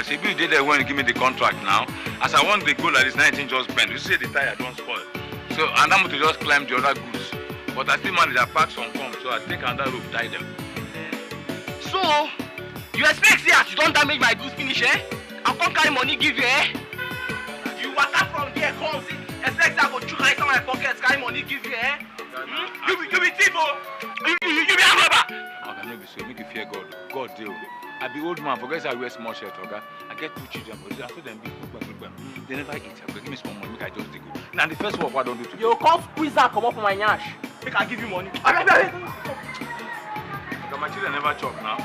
Oga, see, you did that when you give me the contract now. As I want the go like this, 19 just bent. You see the tire don't spoil. So, and I'm going to just climb the other goods. But I still manage to pack some come, so I take another rope, tie them. So, you expect say as you don't damage my goods finish, eh? I can't carry money give you, eh? You walk out from there, come see. Expect say I go chook inside my pockets, carry money give you, eh? You be thief, oh! You be a robber! Okay, no be so. Make you fear God. God deal. I be old man. Forget I wear small shirt, okay? I get 2 children, but I saw them be they never eat. Okay, give me small money, make I just dig. Now the first work, what I don't do to you come squeeze and come up for my nyash. Make I give you money. Okay, my children never chop now.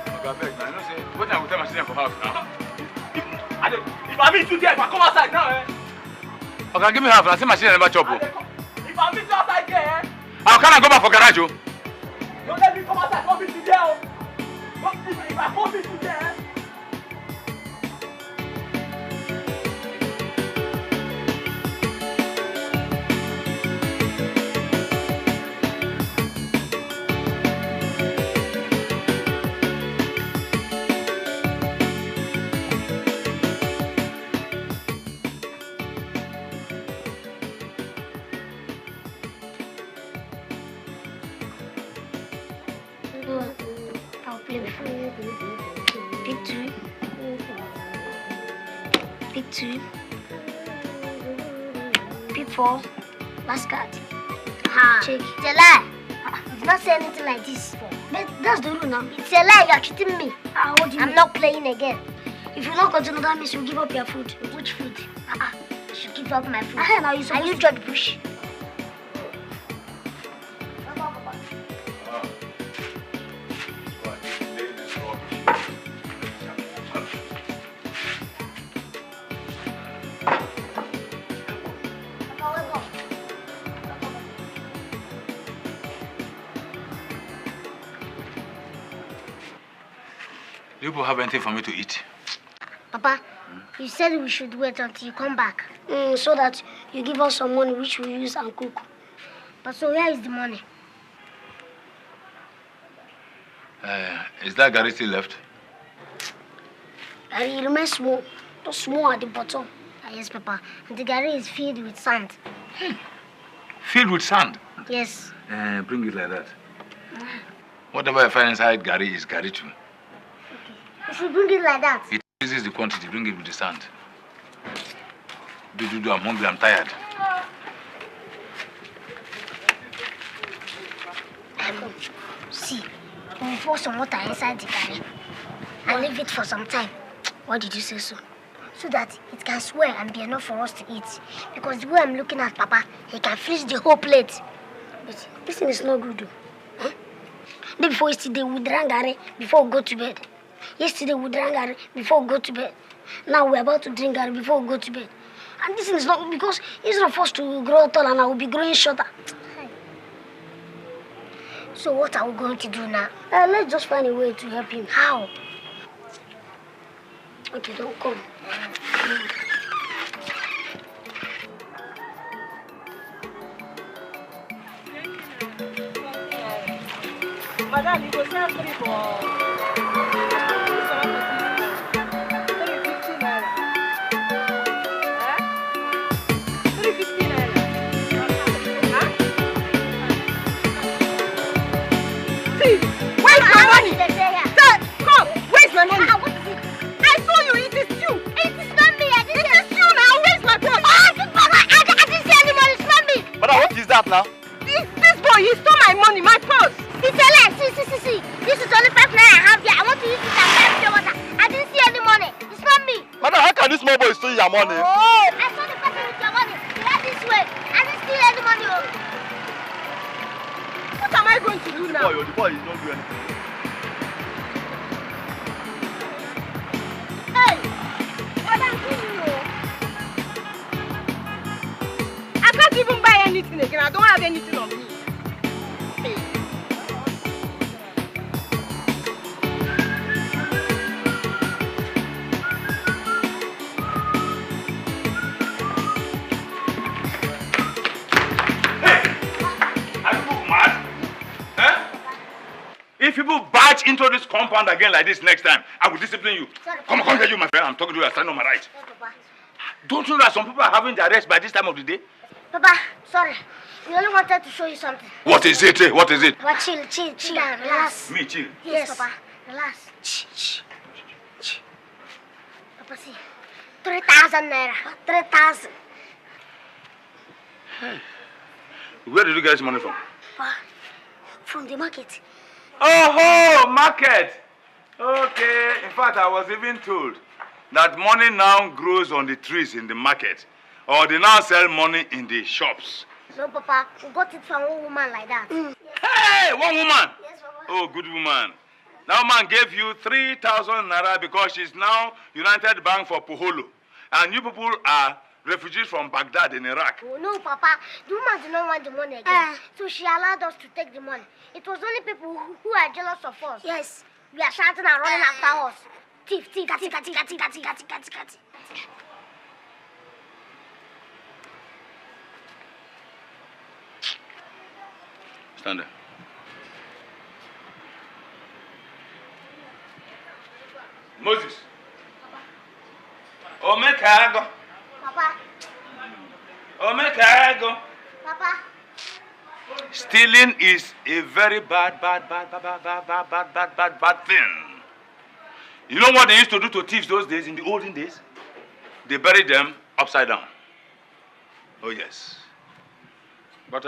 Okay, I beg, man. I know say, what I will tell my children for house now? If I meet you there, if I come outside now, eh? Okay, give me half. I say my children never chop. If I meet you outside there, eh? How can I go back for garage, oh? Don't let me come outside. Come meet you there, oh. If I come meet you there, eh? P4, last card. Check. It's a lie. You did not say anything like this. But that's the rule now. It's a lie. You are cheating me. I'm not playing again. If you don't continue, that means you give up your food. Which food? I should give up my food. Now are you George Bush? Do you have anything for me to eat? Papa, you said we should wait until you come back. So that you give us some money which we use and cook. But so where is the money? Is that Gary still left? Gary remains small. Just small at the bottom. Yes, Papa. And the Gary is filled with sand. Filled with sand? Yes. Bring it like that. Whatever I find inside Gary is Gary too. You should bring it like that. It increases the quantity. Bring it with the sand. Do. I'm hungry. I'm tired. See, we pour some water inside the curry and leave it for some time. Why did you say so? So that it can swell and be enough for us to eat. Because the way I'm looking at Papa, he can finish the whole plate. But this thing is not good, though. Huh? Day before yesterday, we drank curry before we go to bed. Yesterday, we drank curry before we go to bed. Now we're about to drink curry before we go to bed. And this thing is not because instead of us to grow tall and I will be growing shorter. So what are we going to do now? Let's just find a way to help him. How? Okay, don't come. Madam, you go sell 3 for... Now? This boy, he stole my money, my purse. It's a lie. See. This is only 5 naira I have here. I want to use it and buy pure water. I didn't see any money. It's not me. Madam, how can this small boy steal your money? Oh, I saw the person with your money. He had this way. I didn't steal any money. Oh. What am I going to do now? The boy is not doing anything. Hey, Madam, give me. I can't even buy anything again. I don't have anything on me. Hey. Are you mad? Huh? If people barge into this compound again like this next time, I will discipline you. Sorry, Come here, you, my friend. I'm talking to you. I'm standing on my right. Yes, Papa. Don't you know that some people are having their rest by this time of the day? Papa, sorry. We only wanted to show you something. What is it? What is it? Papa, chill down, relax. Me, chill. Yes, Papa, relax. Shh. Papa, see. 3,000 naira. 3,000. Hey. Where did you get this money from? Papa, from the market. Oh, market. Okay. In fact, I was even told that money now grows on the trees in the market. Or they now sell money in the shops. No, Papa, we got it from one woman like that. Yes. Hey, one woman. Yes, Papa. Oh, good woman. That woman gave you 3,000 naira because she's now United Bank for Puholo. And you people are refugees from Baghdad in Iraq. Oh, no, Papa. The woman did not want the money again. So she allowed us to take the money. It was only people who are jealous of us. Yes. We are shouting and running after us. Thief. Kati. Stand there. Moses. Omekago. Papa. Omekago. Papa. Stealing is a very bad thing. You know what they used to do to thieves those days, in the olden days? They buried them upside down. Oh, yes. But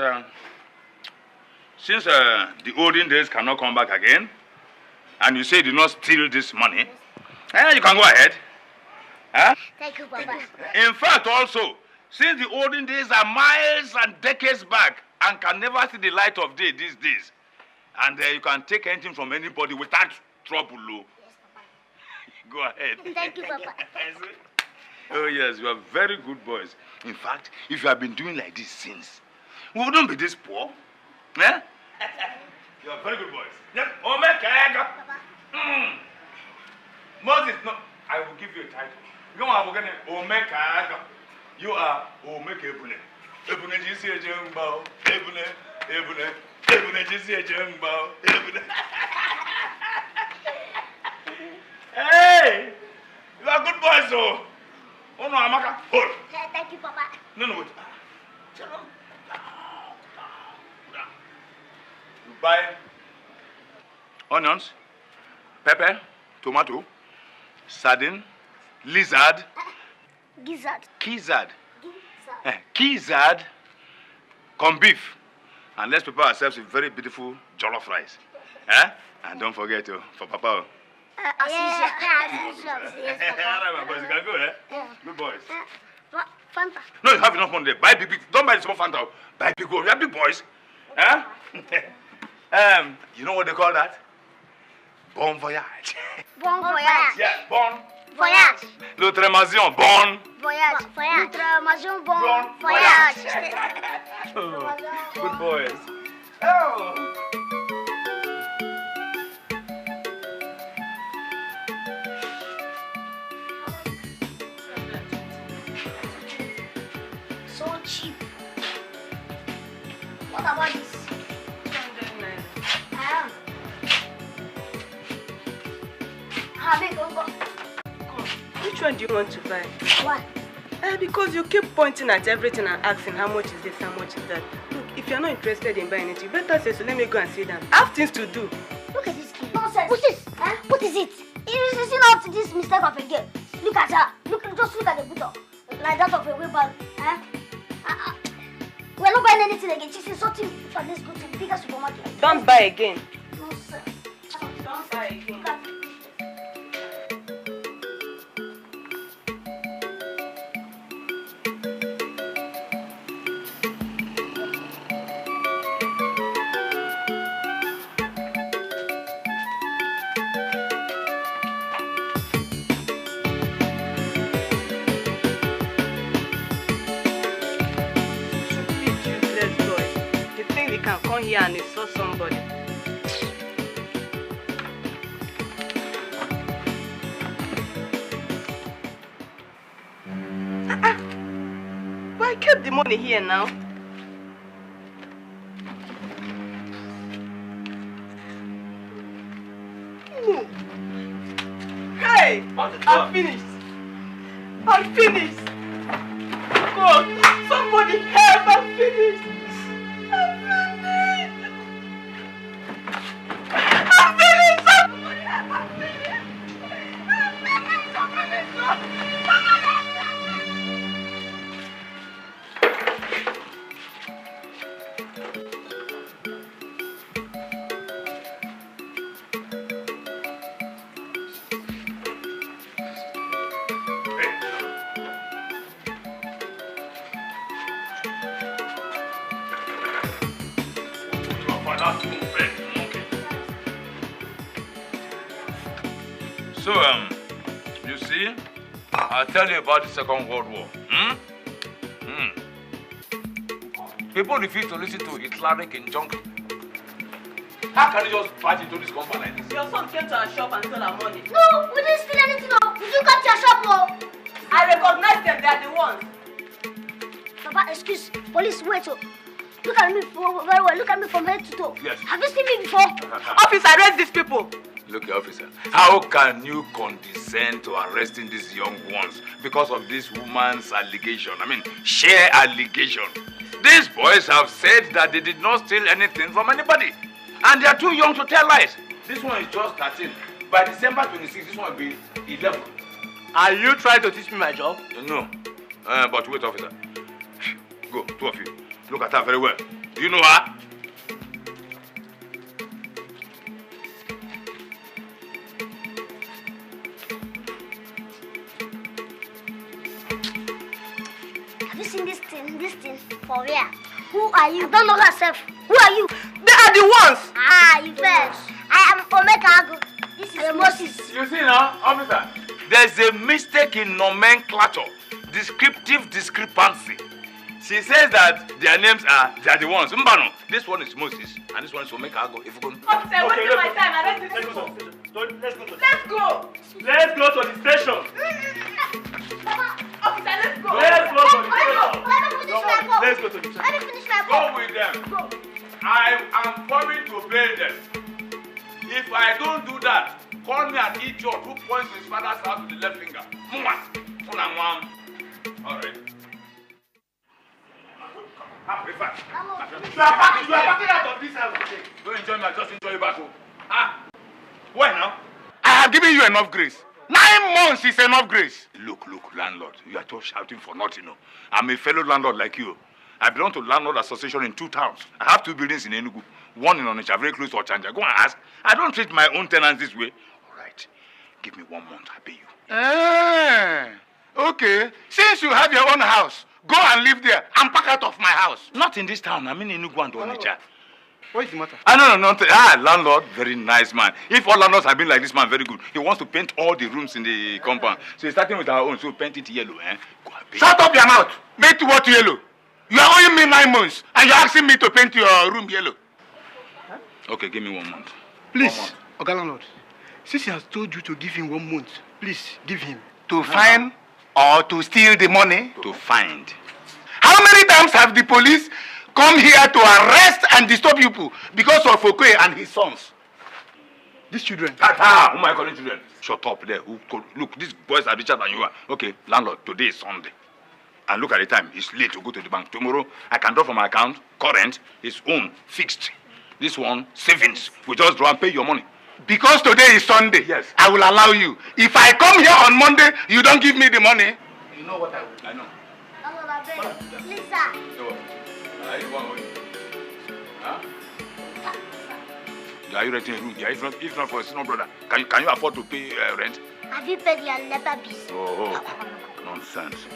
since the olden days cannot come back again, and you say you did not steal this money, you can go ahead. Huh? Thank you, Papa. In fact, also, since the olden days are miles and decades back and can never see the light of day these days, and you can take anything from anybody without trouble, Yes, Papa. go ahead. Thank you, Papa. Oh, yes, you are very good boys. In fact, if you have been doing like this since, we wouldn't be this poor. Eh? You are very good boys. Yep. Omekaga. Moses, no, I will give you a title. You are Omekaga. You are Omekebune. Ebune jisi ejemba. Ebune jisi ejemba. Hey! You are good boys, so. Oh no, Amaka. Hold. Thank you, Papa. No, wait. You buy onions, pepper, tomato, sardine, lizard, gizzard, corn beef, and let's prepare ourselves a very beautiful jollof rice. Eh? And don't forget for Papa. As usual. Yes, Papa. All right, my boys, you can go, eh? Yeah. Good boys. Fanta. No, you have enough money there. Buy big. Don't buy the small Fanta. Buy big one. We are big boys. Huh? You know what they call that? Bon voyage. Bon voyage. Yeah, bon Voyage. L'outre-masion, bon Voyage. L'outre-masion, bon voyage. voyage. Oh, good boys. Oh. So cheap. What about this? Which one do you want to buy? Why? Because you keep pointing at everything and asking how much is this, how much is that. Look, if you're not interested in buying it, you better say so. Let me go and sit down. I have things to do. Look at this kid. Nonsense. What's this? Huh? What is it? You see not this mistake of a girl. Look at her. Just look at the button. Like that of a wheelbarrow. Huh? We're not buying anything again. She's insulting for this go to the bigger supermarket. Don't buy again. Nonsense. Don't buy again. Look at here and he saw somebody. But I kept the money here now. I'm finished. I'm finished. God, somebody help! I'm finished. I'm finished. I'm finished. Somebody help! I'm finished. I'm finished. I'm So, you see, I'll tell you about the Second World War. People refuse to listen to Hitleric injunction. How can you just barge into this company like this? Your son came to our shop and stole our money. No, we didn't steal anything. No. We didn't come to your shop. No. I recognize them. They are the ones. Papa, excuse. Police, wait. Oh. Look at me very well. Look at me from head to toe. Yes. Have you seen me before? Officer, arrest these people. Look, officer, how can you condescend to arresting these young ones because of this woman's allegation? I mean, sheer allegation. These boys have said that they did not steal anything from anybody. And they are too young to tell lies. This one is just 13. By December 26, this one will be 11. Are you trying to teach me my job? No. But wait, officer. Go, two of you. Look at her very well. Do you know her? Have you seen this thing? For where? Who are you? I don't know herself. Who are you? They are the ones. Ah, you first. I am Omeka. This is Moses. You see now, officer, there's a mistake in nomenclature. Descriptive discrepancy. She says that their names they are the ones. Mbano, this one is Moses, and this one is Omeka. If you go. Officer, wasting my time. Arrest these people. Let's go. Let's go. Let's go to the station. Officer, let's go. Let's go to the Let me finish my station. Let's go to the Let station. me finish my Go with them. Go. I am coming to bail them. If I don't do that, call me an idiot who points his father's house with the left finger. Mwah. All right. You are packing out of this house today. Don't enjoy me, just enjoy it back home. Why now? I have given you enough grace. 9 months is enough grace. Look, landlord, you are just shouting for nothing. No? I'm a fellow landlord like you. I belong to Landlord Association in 2 towns. I have 2 buildings in Enugu, one in Onitsha, very close to Ochanja. Go and ask. I don't treat my own tenants this way. All right, give me 1 month, I pay you. Okay. Since you have your own house, go and live there and pack out of my house. Not in this town, I'm in Enugu and Onitsha. What is the matter? No. Landlord, very nice man. If all landlords have been like this man, very good. He wants to paint all the rooms in the compound. So he's starting with our own, so paint it yellow. Go and paint. Shut up your mouth. Paint what yellow? You are owing me 9 months and you're asking me to paint your room yellow. Okay, give me 1 month. Please, Oga Landlord, since he has told you to give him 1 month, please give him. To find or to steal the money? To find. How many times have the police come here to arrest and disturb people because of Okoye and his sons? These children. Who am I calling children? Shut up there. Look, these boys are richer than you are. Okay, landlord, today is Sunday. And look at the time. It's late to go to the bank. Tomorrow, I can draw from my account, current, his own, fixed. This one, savings. We just draw and pay your money. Because today is Sunday, yes, I will allow you. If I come here on Monday, you don't give me the money. You know what I will. I know. Lisa. Are you renting a room here? If not for a senior brother, can you afford to pay rent? Have you paid your NEPA bills? Oh, nonsense.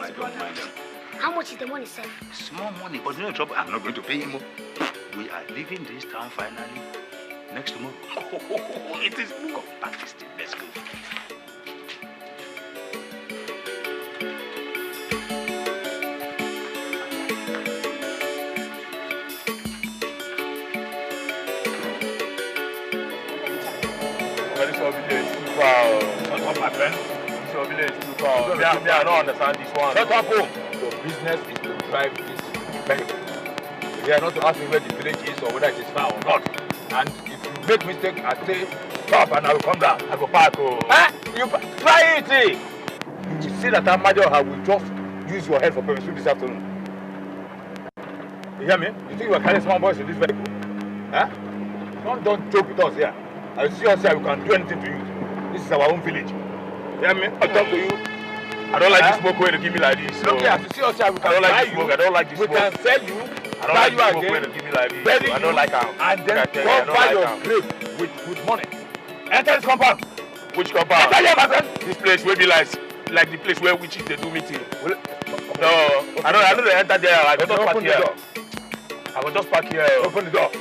I don't mind them. How much is the money, sir? Small money, but no trouble. I'm not going to pay him more. We are leaving this town finally next tomorrow. It is book of Pakistan. Let's go. This village is too far. Shut up, my friend. This village is too far. I don't understand this one. Shut up, home. Your business is to drive this vehicle. You are not to ask me where the village is or whether it is far or not. And if you make mistake, I say stop and I will come down. I go park. Oh. You try it. You see that Amadio will just use your head for purpose this afternoon. You hear me? You think you are carrying small boys in this vehicle? Huh? Don't joke with us here. I see us here, we can do anything to you. This is our own village. You hear me? I'll talk to you. I don't like this smoke way to give me like this. Look here, to see us here, we can buy you. I don't like this smoke. We can sell you. I don't like this smoke way to give me like this. I don't like how. And then go buy your grave with money. Enter this compound. Which compound? Enter here, my friend. This place will be like the place where witches they do meeting. No, I don't enter there. I will just park here. I will just park here. Open the door.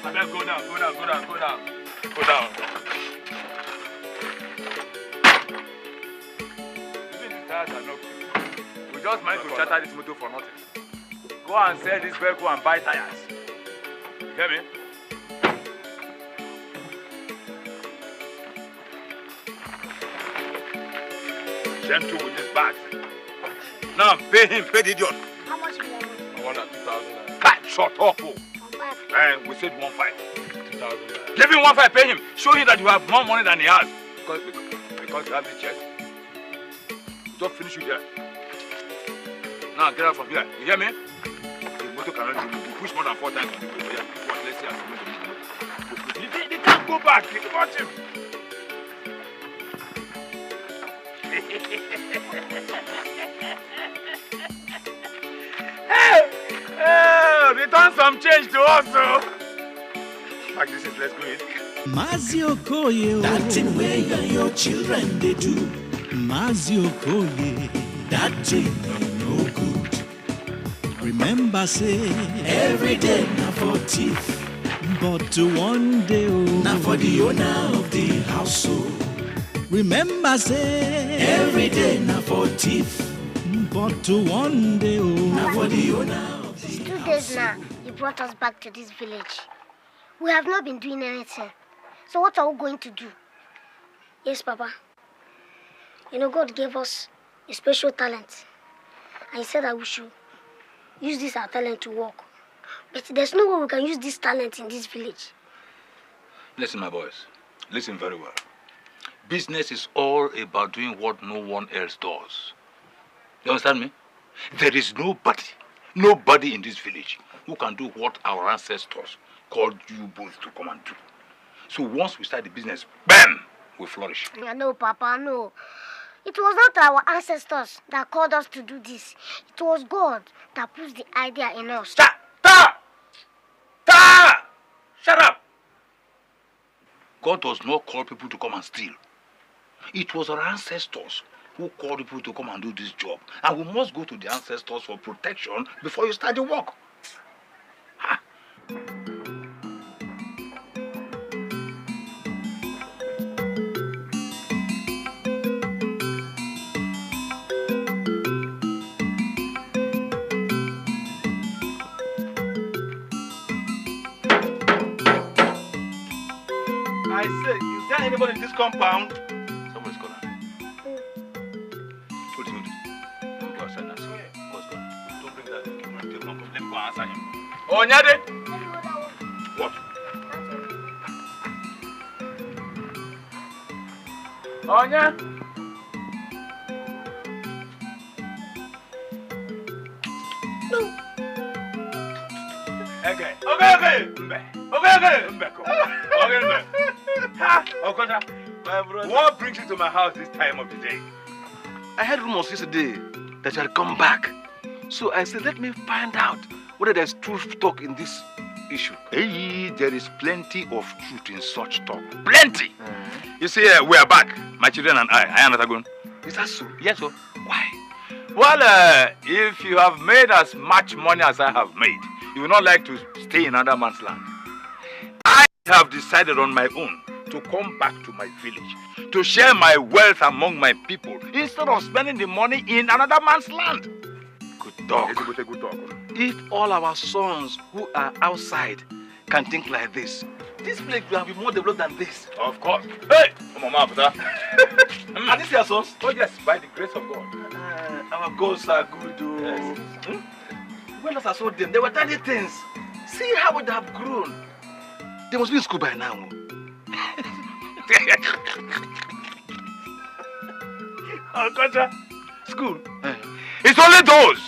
Go down. Go down. Even the tires are not good. We just managed to charter this motor for nothing. Go and sell this vehicle and buy tires. You hear me? Gentle with this bag. Now pay him, pay the idiot. How much will you want? I want that 2,000. Cut, shut up. And we said 1.5. 2,000. Give him 1.5, pay him. Show him that you have more money than he has. Because you have this chest. Just finish you there. Now get out from here. You hear me? The motor cannot do it. You push more than 4 times on the way. Let's see how to make it. They can't go back. Watch him. Hey, return some change to us, so. Like this is, let's go in. Mazio Koye, that thing where you and your children they do. Mazio Koye, that thing no good. Remember say, every day na for thief, but to one day na for the owner of the household. Remember say, every day na for thief, but to one day na for the owner of the household. 2 days now, you brought us back to this village. We have not been doing anything. So what are we going to do? Yes, Papa. You know, God gave us a special talent. And he said that we should use this our talent to work. But there's no way we can use this talent in this village. Listen, my boys. Listen very well. Business is all about doing what no one else does. You understand me? There is nobody in this village who can do what our ancestors called you both to come and do. So once we start the business, bam, we flourish. No, Papa, no. It was not our ancestors that called us to do this. It was God that put the idea in us. Shut up! God does not call people to come and steal. It was our ancestors who called people to come and do this job. And we must go to the ancestors for protection before you start the work. Ha. I said, is there anybody in this compound? Somebody's gone. What is it? Don't go outside and see. What's going on? Don't bring that. Let me go answer him. Oh, Nyade! What? Oh, Nya! No. Okay. What brings you to my house this time of the day? I heard rumors yesterday that you had come back. So I said, let me find out whether there's truth talk in this issue. Hey, there is plenty of truth in such talk. Plenty! You see, we are back. My children and I am not going. Is that so? Yes, sir. Why? Well, if you have made as much money as I have made, you will not like to stay in another man's land. I have decided on my own to come back to my village, to share my wealth among my people, instead of spending the money in another man's land. Good talk. Good talk. If all our sons who are outside can think like this, this place will be more developed than this. Of course. Hey! Mama, Are these your sons? Oh yes, by the grace of God. Our goals are good, though. Yes. When I saw them, they were tiny things. See how they have grown. They must be in school by now. School. It's only those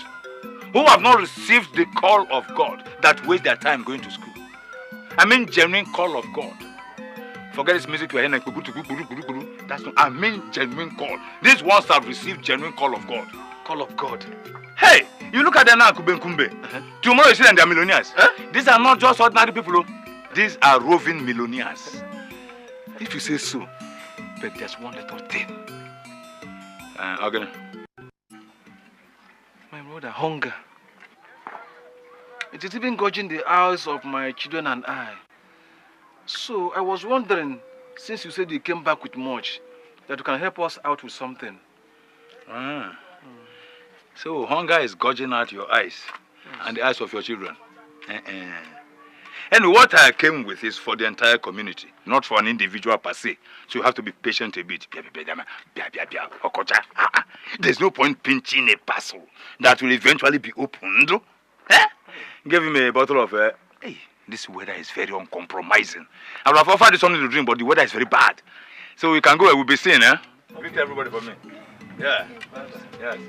who have not received the call of God that waste their time going to school. I mean genuine call of God. Forget this music you are hearing. That's not. I mean genuine call. These ones have received genuine call of God. Call of God. Hey, you look at them now, Kumbe. Tomorrow you see them, they are millionaires. These are not just ordinary people. These are roving millionaires. If you say so, but there's one little thing. Okay. My brother, hunger. It is even gouging the eyes of my children and I. So I was wondering, since you said you came back with much, that you can help us out with something. So hunger is gouging out your eyes and the eyes of your children. And what I came with is for the entire community, not for an individual per se. So you have to be patient a bit. There's no point pinching a parcel that will eventually be opened. Give him a bottle of... Hey, this weather is very uncompromising. I would have offered you something to drink, but the weather is very bad. So we can go, we'll be seeing, Greet everybody for me. Yeah. Yes.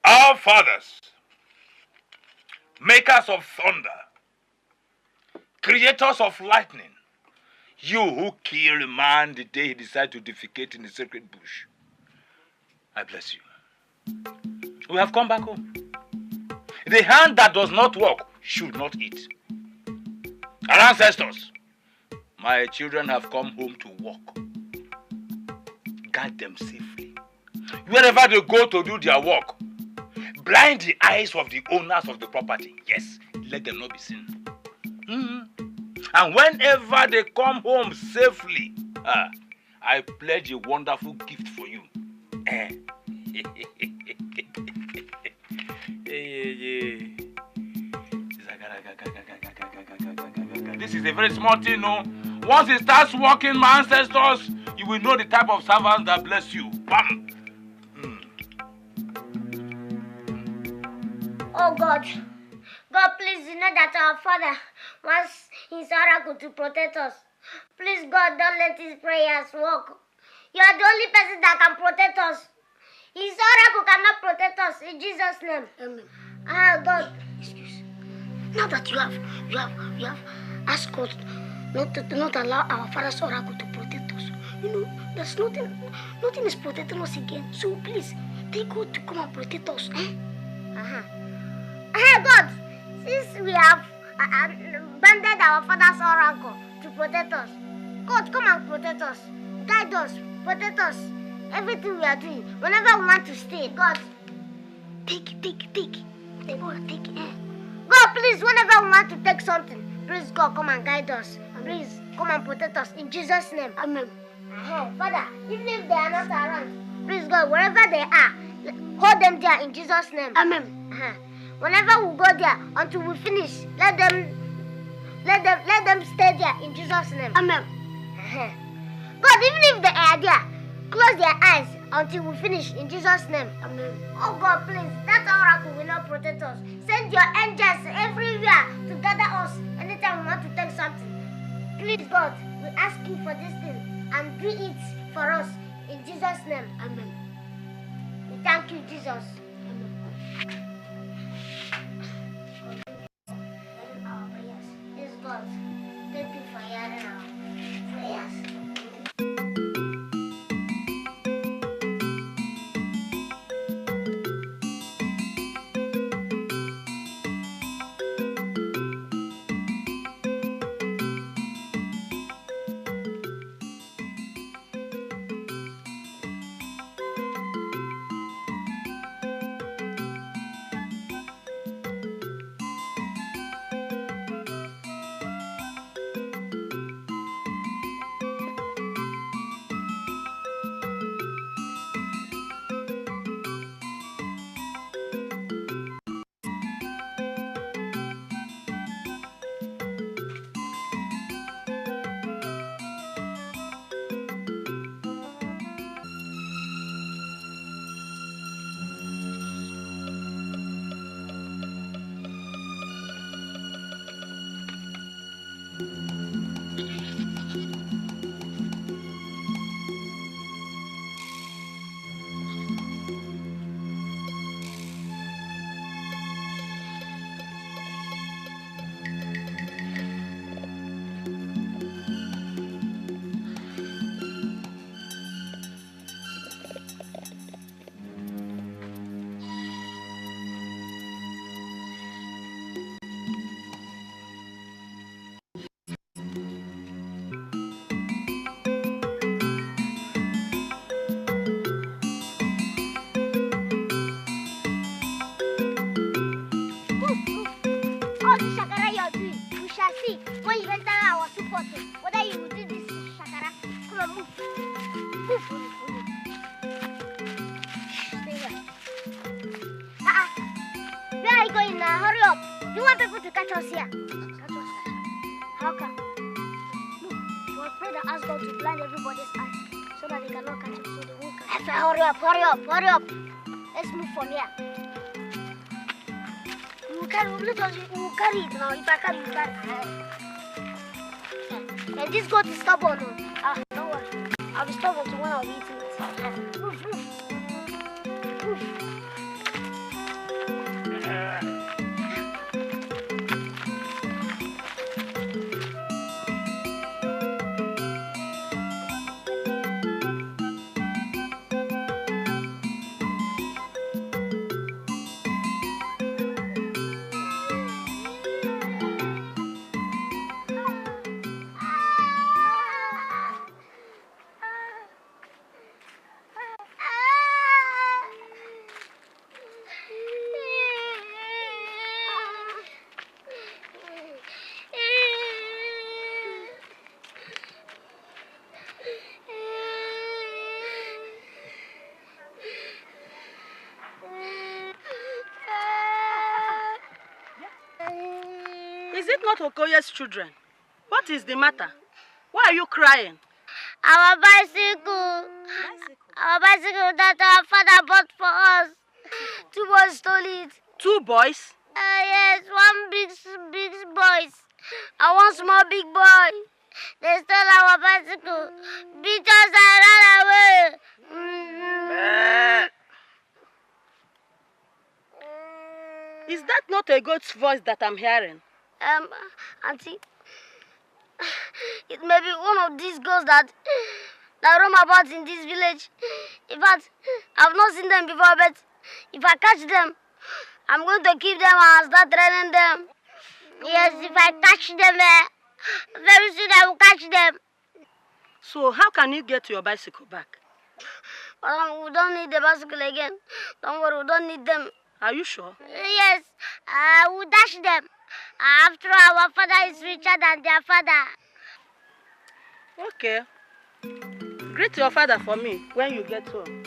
Our fathers, makers of thunder, creators of lightning, you who killed a man the day he decided to defecate in the sacred bush, I bless you. We have come back home. The hand that does not work should not eat. Our ancestors, my children have come home to work. Guide them safely. Wherever they go to do their work, blind the eyes of the owners of the property. Yes, let them not be seen. And whenever they come home safely, I pledge a wonderful gift for you. This is a very small thing, no? Once it starts working, my ancestors, you will know the type of servants that bless you. Bam! Oh God. God, please, you know that our Father wants his oracle to protect us. Please, God, don't let his prayers work. You are the only person that can protect us. His oracle cannot protect us. In Jesus' name. Amen. God. Excuse. Now that you have asked God not allow our Father's oracle to protect us. You know, there's nothing is protecting us again. So please, take God to come and protect us. God, since we have banded our Father's oracle to protect us, God, come and protect us, guide us, protect us, everything we are doing, whenever we want to stay, God, take. God, please, whenever we want to take something, please, God, come and guide us. Please, come and protect us, in Jesus' name. Amen. Father, even if they are not around, please, God, wherever they are, hold them there, in Jesus' name. Amen. Whenever we go there, until we finish, let them stay there in Jesus' name. Amen. God, even if they are there, close their eyes until we finish in Jesus' name. Amen. Oh God, please, that oracle will not protect us. Send your angels everywhere to gather us anytime we want to take something. Please, God, we ask you for this thing and do it for us in Jesus' name. Amen. We thank you, Jesus. God, thank you for hearing our prayers. catch us here. How come? Look, we'll pray that ask God to blind everybody's eyes so that they cannot catch us, so they won't catch us. Hurry up. Let's move from here. We'll carry it now. If I can't, you carry it. And this goat is stubborn. Don't worry. I'll be stubborn to when I'll be eating it. Move. Is it not Okoye's children? What is the matter? Why are you crying? Our bicycle. Our bicycle that our father bought for us. 2 boys stole it. 2 boys? Yes, one big boy and one small big boy. They stole our bicycle, beat us and ran away. Is that not a goat's voice that I'm hearing? Auntie, it may be one of these girls that roam about in this village. In fact, I've not seen them before, but if I catch them, I'm going to keep them and start training them. Yes, if I catch them, very soon I will catch them. So how can you get your bicycle back? We don't need the bicycle again. Don't worry, we don't need them. Are you sure? Yes, we'll dash them. After all, our father is richer than their father. Okay. Greet your father for me when you get home.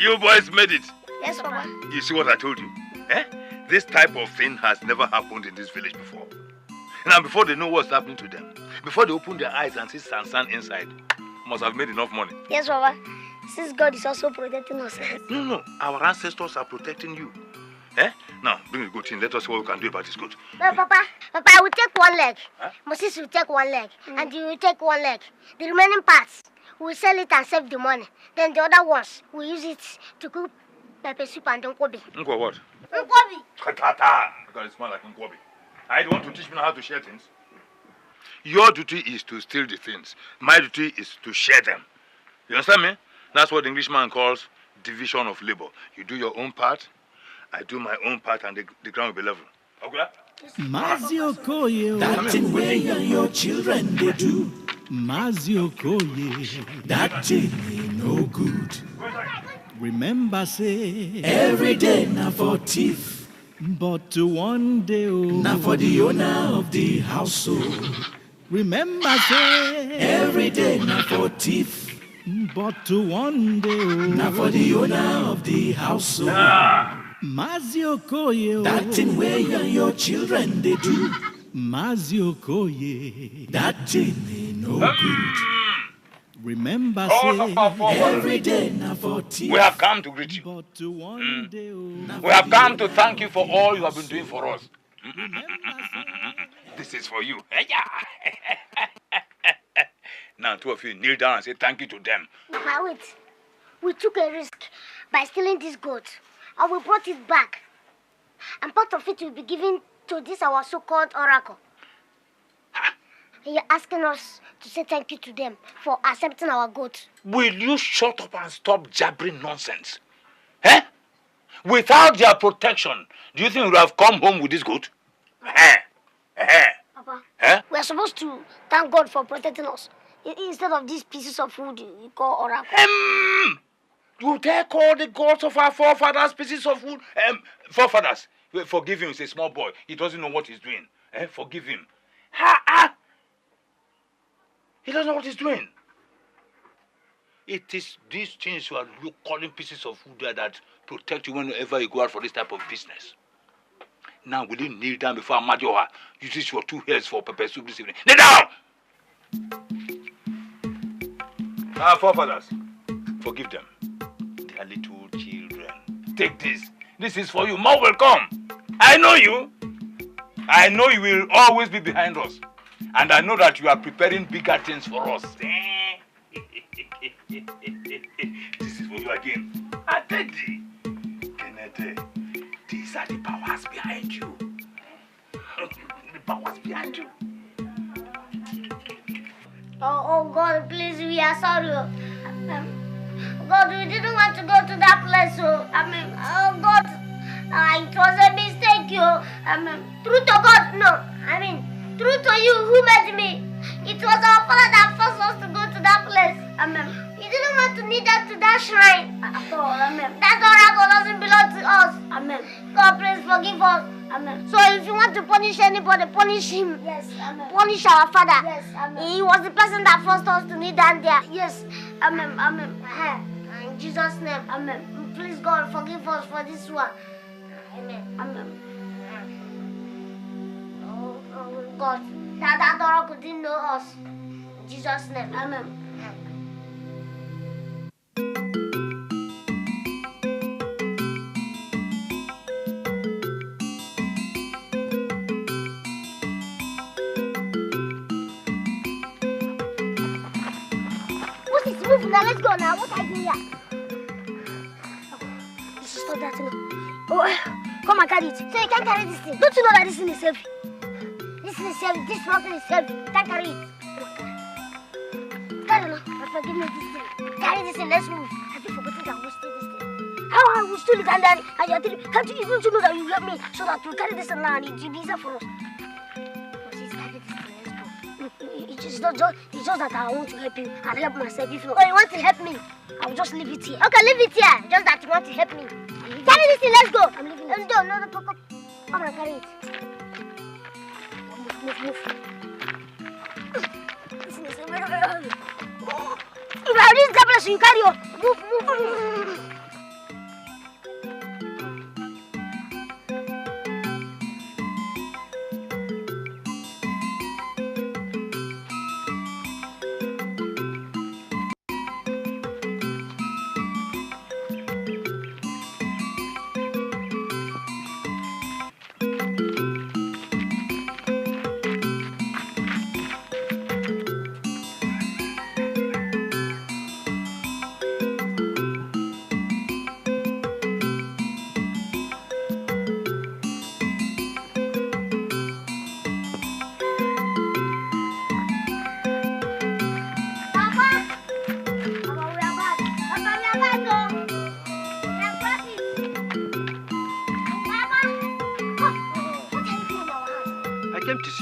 You boys made it. Yes, Papa. You see what I told you? This type of thing has never happened in this village before. Now, before they know what's happening to them, before they open their eyes and see Sansan inside, must have made enough money. Yes, Papa. Since God is also protecting us. No. Our ancestors are protecting you. Now, bring the goat in. Let us see what we can do about this goat. No, Papa, I will take one leg. Huh? Moses will take one leg. And you will take one leg. The remaining parts, we will sell it and save the money. Then the other ones, we use it to cook pepper soup and nkwobi. Nkwo what? Nkwobi. Katata. Because it smells like nkwobi. I don't want to teach me how to share things. Your duty is to steal the things. My duty is to share them. You understand me? That's what the Englishman calls division of labor. You do your own part, I do my own part, and the ground will be level. Okay? Mazio Koye, that thing where your children they do. Mazio Koye, that thing ain't no good. Remember say, every day na for thief, but one day na for the owner of the household. Remember say, every day na for thief, but one day na for the owner of the household. Mazio Koye, that thing where you and your children they do. Mazio Koye, that thing ain't no good. Remember say, every day na for thief. We have come to greet you. But one day, We have come to thank you for all you have been doing for us. This is for you. Now, two of you kneel down and say thank you to them. Now wait. We took a risk by stealing this goat, and we brought it back. And part of it will be given to this our so-called oracle. And you're asking us to say thank you to them for accepting our goat. Will you shut up and stop jabbering nonsense? Eh? Without their protection, do you think we would have come home with this goat? Papa, Eh? we are supposed to thank God for protecting us instead of these pieces of wood you call oracle. You dare call the gods of our forefathers pieces of wood? Forefathers, forgive him, he's a small boy. He doesn't know what he's doing. Forgive him. He doesn't know what he's doing. It is these things you are calling pieces of wood that protect you whenever you go out for this type of business. Now, will you kneel down before Amadioha? Use your two hands for pepper soup this evening. Kneel down! Our forefathers, forgive them. They are little children. Take this. This is for you. More will come. I know you. I know you will always be behind us. And I know that you are preparing bigger things for us. This is for you again. I take thee. Kenneth, these are the powers behind you. The powers behind you. Oh God, please, we are sorry. God, we didn't want to go to that place. Oh God, it was a mistake. True to God, no. True to you who made me. It was our father that forced us to go to that place. We didn't want to kneel down to that shrine at all. That oracle doesn't belong to us. God, please forgive us. So if you want to punish anybody, punish him. Yes. Punish our father. Yes. He was the person that forced us to kneel down there. Yes. In Jesus' name. Please, God, forgive us for this one. Amen. Oh God, that oracle didn't know us. In Jesus' name. Amen. Move now, let's go now. What are you doing here? You should stop that thing. Oh, come and carry it. So you can't carry this thing. Don't you know that this thing is heavy? This thing is heavy. This mountain is heavy. You can't carry it. Carry it now. Forgive me this thing. Carry this thing. Let's move. Have you forgotten that we steal this thing? How I will steal it and then you're telling me, can't you even know that you help me so that we'll carry this thing now and it will be easier for us? It's just that I want to help you and help myself. If you want to help me, I'll just leave it here. Okay, leave it here. Just that you want to help me. Carry this thing, let's go. I'm leaving it. Let's go. No, Papa. Come and carry it. Move. Listen, very heavy. If I reach that place, you carry on. Move.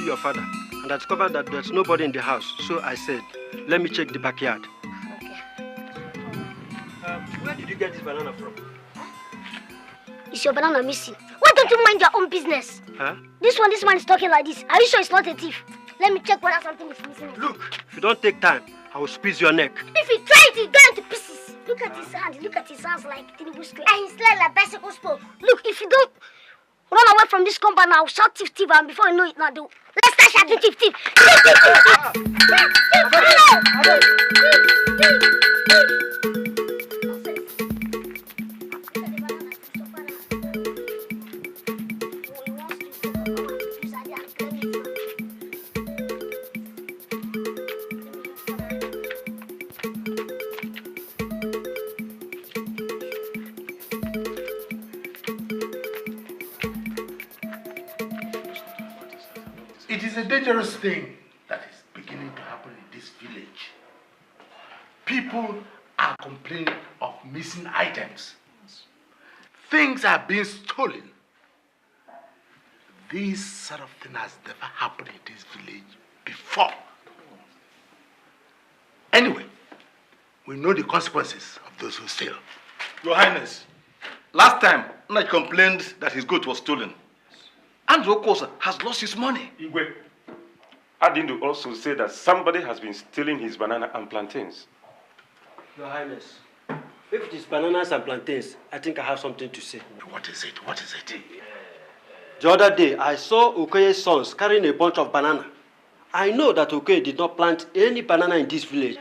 Your father, and I discovered that there's nobody in the house, so I said, let me check the backyard. Okay. Where did you get this banana from? Is your banana missing? Why don't you mind your own business? Huh? This man is talking like this. Are you sure it's not a thief? Let me check whether something is missing. Look, if you don't take time, I will squeeze your neck. If you try it, you'll go into pieces. Look at his hand. Look at his hands like Tinubu square. And his leg like bicycle spoke. Look, if you don't run away from this compound, I'll shout thief, thief, and before you know it, now do. Let's start shouting thief, thief. Thief, thief, thief, It is a dangerous thing that is beginning to happen in this village. People are complaining of missing items. Things are being stolen. This sort of thing has never happened in this village before. Anyway, we know the consequences of those who steal. Your Highness, last time, Nai complained that his goat was stolen. Andrew Okosa has lost his money. Igwe, Adindu also said that somebody has been stealing his banana and plantains. Your Highness, if it is bananas and plantains, I think I have something to say. What is it? What is it? The other day, I saw Okoye's sons carrying a bunch of banana. I know that Okoye did not plant any banana in this village.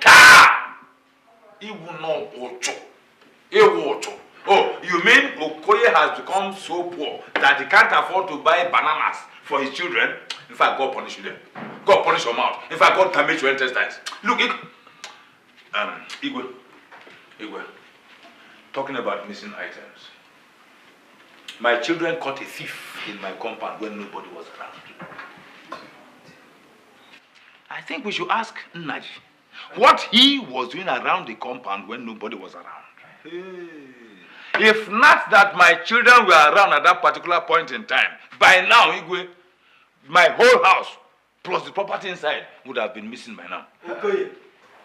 Oh, you mean Okoye has become so poor that he can't afford to buy bananas for his children? In fact, God punish you then. God punish your mouth. In fact, God damage your intestines. Look, Igwe, talking about missing items. My children caught a thief in my compound when nobody was around. I think we should ask Nnaji what he was doing around the compound when nobody was around. If not that my children were around at that particular point in time, by now, Igwe, my whole house, plus the property inside, would have been missing by now. Okoye,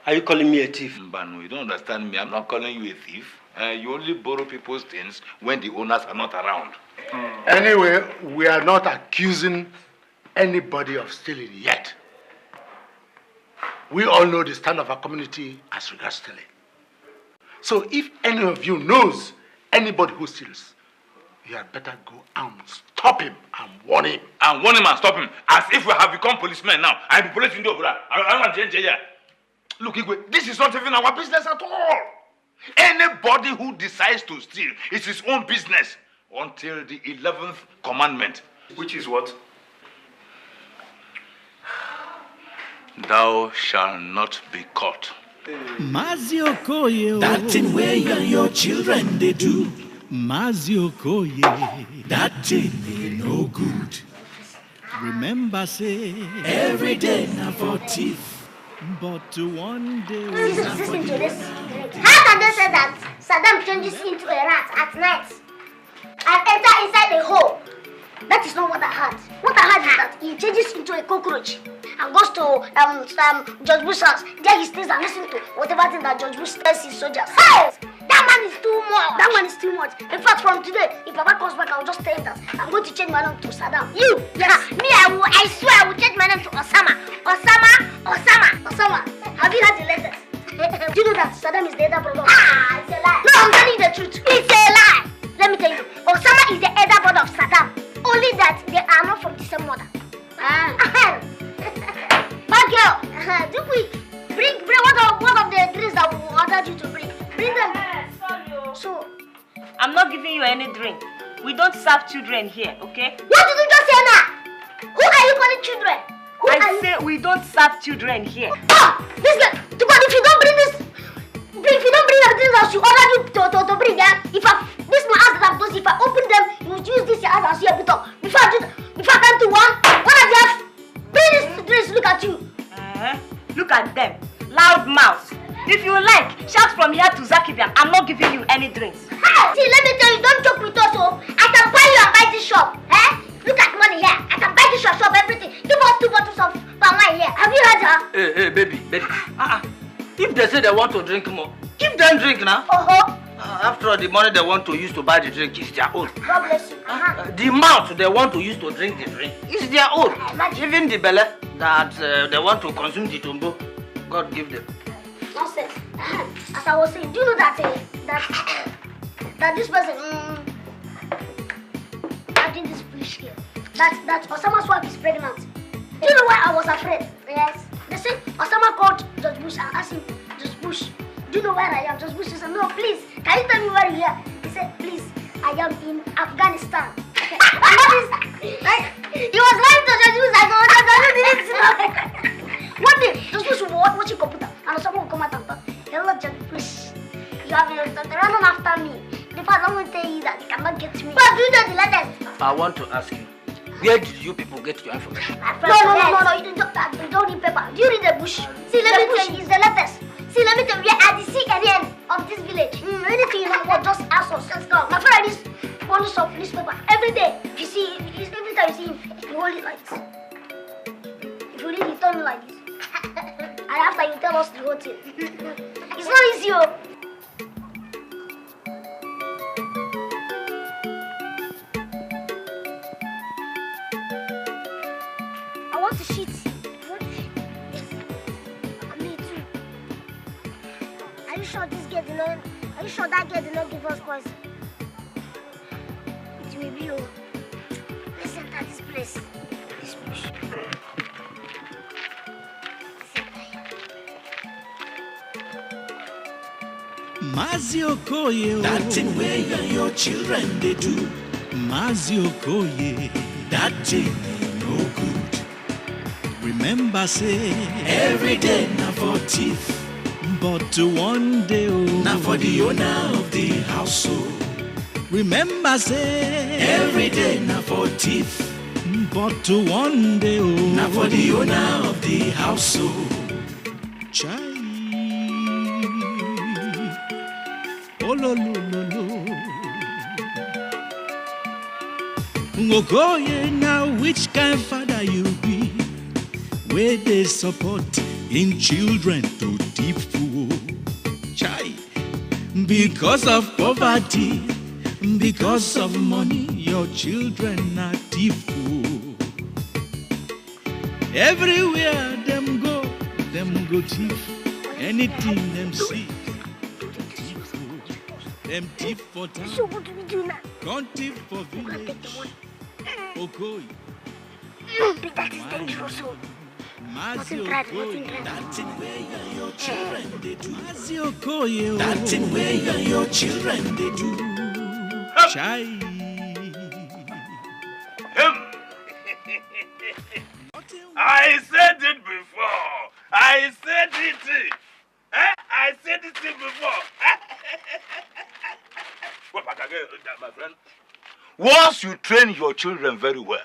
are you calling me a thief? Mbano, you don't understand me. I'm not calling you a thief. You only borrow people's things when the owners are not around. Anyway, we are not accusing anybody of stealing yet. We all know the stand of our community as regards stealing. So if any of you knows anybody who steals, you had better go and stop him and warn him. And warn him and stop him. As if we have become policemen now. I'm police in the over. Look, Igwe, this is not even our business at all. Anybody who decides to steal, it's his own business until the 11th commandment. Which is what? Thou shalt not be caught. Mazio Koye, that thing where you and your children they do. Mazio Koye, that thing ain't no good. Remember say, every day now for thief, but one day. Listen to this. How can they say that Saddam changes into a rat at night and enter inside a hole? That is not what I heard. What I heard is that he changes into a cockroach and goes to George Bush's house. There he stays and listens to whatever thing that George Bush tells his soldiers. Hey! That man is too much. That man is too much. In fact, from today, if Papa comes back, I'll just tell him that I'm going to change my name to Saddam. You? Yes. Me, I swear I will change my name to Osama. Osama. Have you heard the letters? Do you know that Saddam is the elder brother? It's a lie. No, I'm telling you the truth. It's a lie. Let me tell you. Osama is the elder brother of Saddam. Only that they are not from the same mother. My girl, do we bring one of the drinks that we ordered you to bring? Bring them. Sorry. So, I'm not giving you any drink. We don't serve children here, okay? What did you just say now? Who are you calling children? I say we don't serve children here. Listen, if you don't bring this, if you don't bring the drinks that you ordered you to bring them, this my house that I'm close, if I open them, you will use this your house and see a bit of. Before I come to one of you have bring this drinks, look at you. Look at them, loud mouths. If you like, shout from here to Zakibian. I'm not giving you any drinks. Hey, see, let me tell you, don't joke with us, oh. I can buy you and buy this shop. Look at money here. I can buy this shop, everything. Give us 2 bottles of palm wine here. Have you heard her? Hey, baby. If they say they want to drink more, give them drink now. After all, the money they want to use to buy the drink is their own. God bless you. The mouth they want to use to drink the drink is their own. Even the belly that they want to consume the tumbo, God give them. Nonsense. As I was saying, do you know that that this person having this foolish here? That Osama's wife is pregnant. Do you know why I was afraid? Yes. They said Osama called Judge Bush and asked him, Judge Bush, do you know where I am? Judge Bush said, no, please, can you tell me where you are? He said, please, I am in Afghanistan. He was lying to Judge Bush. I don't. One day, Judge Bush was watching computer and Osama will come out and talk. Hello, Judge Bush. You have been running after me. In fact, I'm going to tell you that you cannot get me. But do you know the letters? I want to ask you, where did you people get your information? No, you don't read paper. Do you read the bush? See, let me tell you, it's the letters. See, let me tell you, we are at the CNN of this village. Anything you know, just ask us. Let's go. My friend is one of newspaper every day. You see, every time you see him, you hold it like this. If you read it, turn it like this. And after you tell us the whole thing. It's not easy, oh. I want to shit. Yes. Me too. Are you sure this girl did not? Are you sure that girl did not give us poison? It will be oh. Let's enter this place. This bush. Mazi Okoye, That thing where you and your children they do. Mazi Okoye, That thing no good. remember say, Every day now for thief. but one day, Now for the owner of the household. remember say, Every day now for thief. but one day, Now for the owner of the household. Chai. Oh, lo, lo, lo, lo. Okoye, now which kind father you be? Where they support in children to deep fool. Chai. Because of poverty, because of money, your children are deep fool. Everywhere them go thief. Anything them see. Them thief for town. So what do we do now? Can't thief for village. Okoye. That is dangerous. Mazi Nothing tried, nothing Okoye. tried. That thing where you and your children they do. Mazi Okoye. That thing where you and your children they do. Chai. I said it before. I said it. I said it before. Go back again, my friend. Once you train your children very well,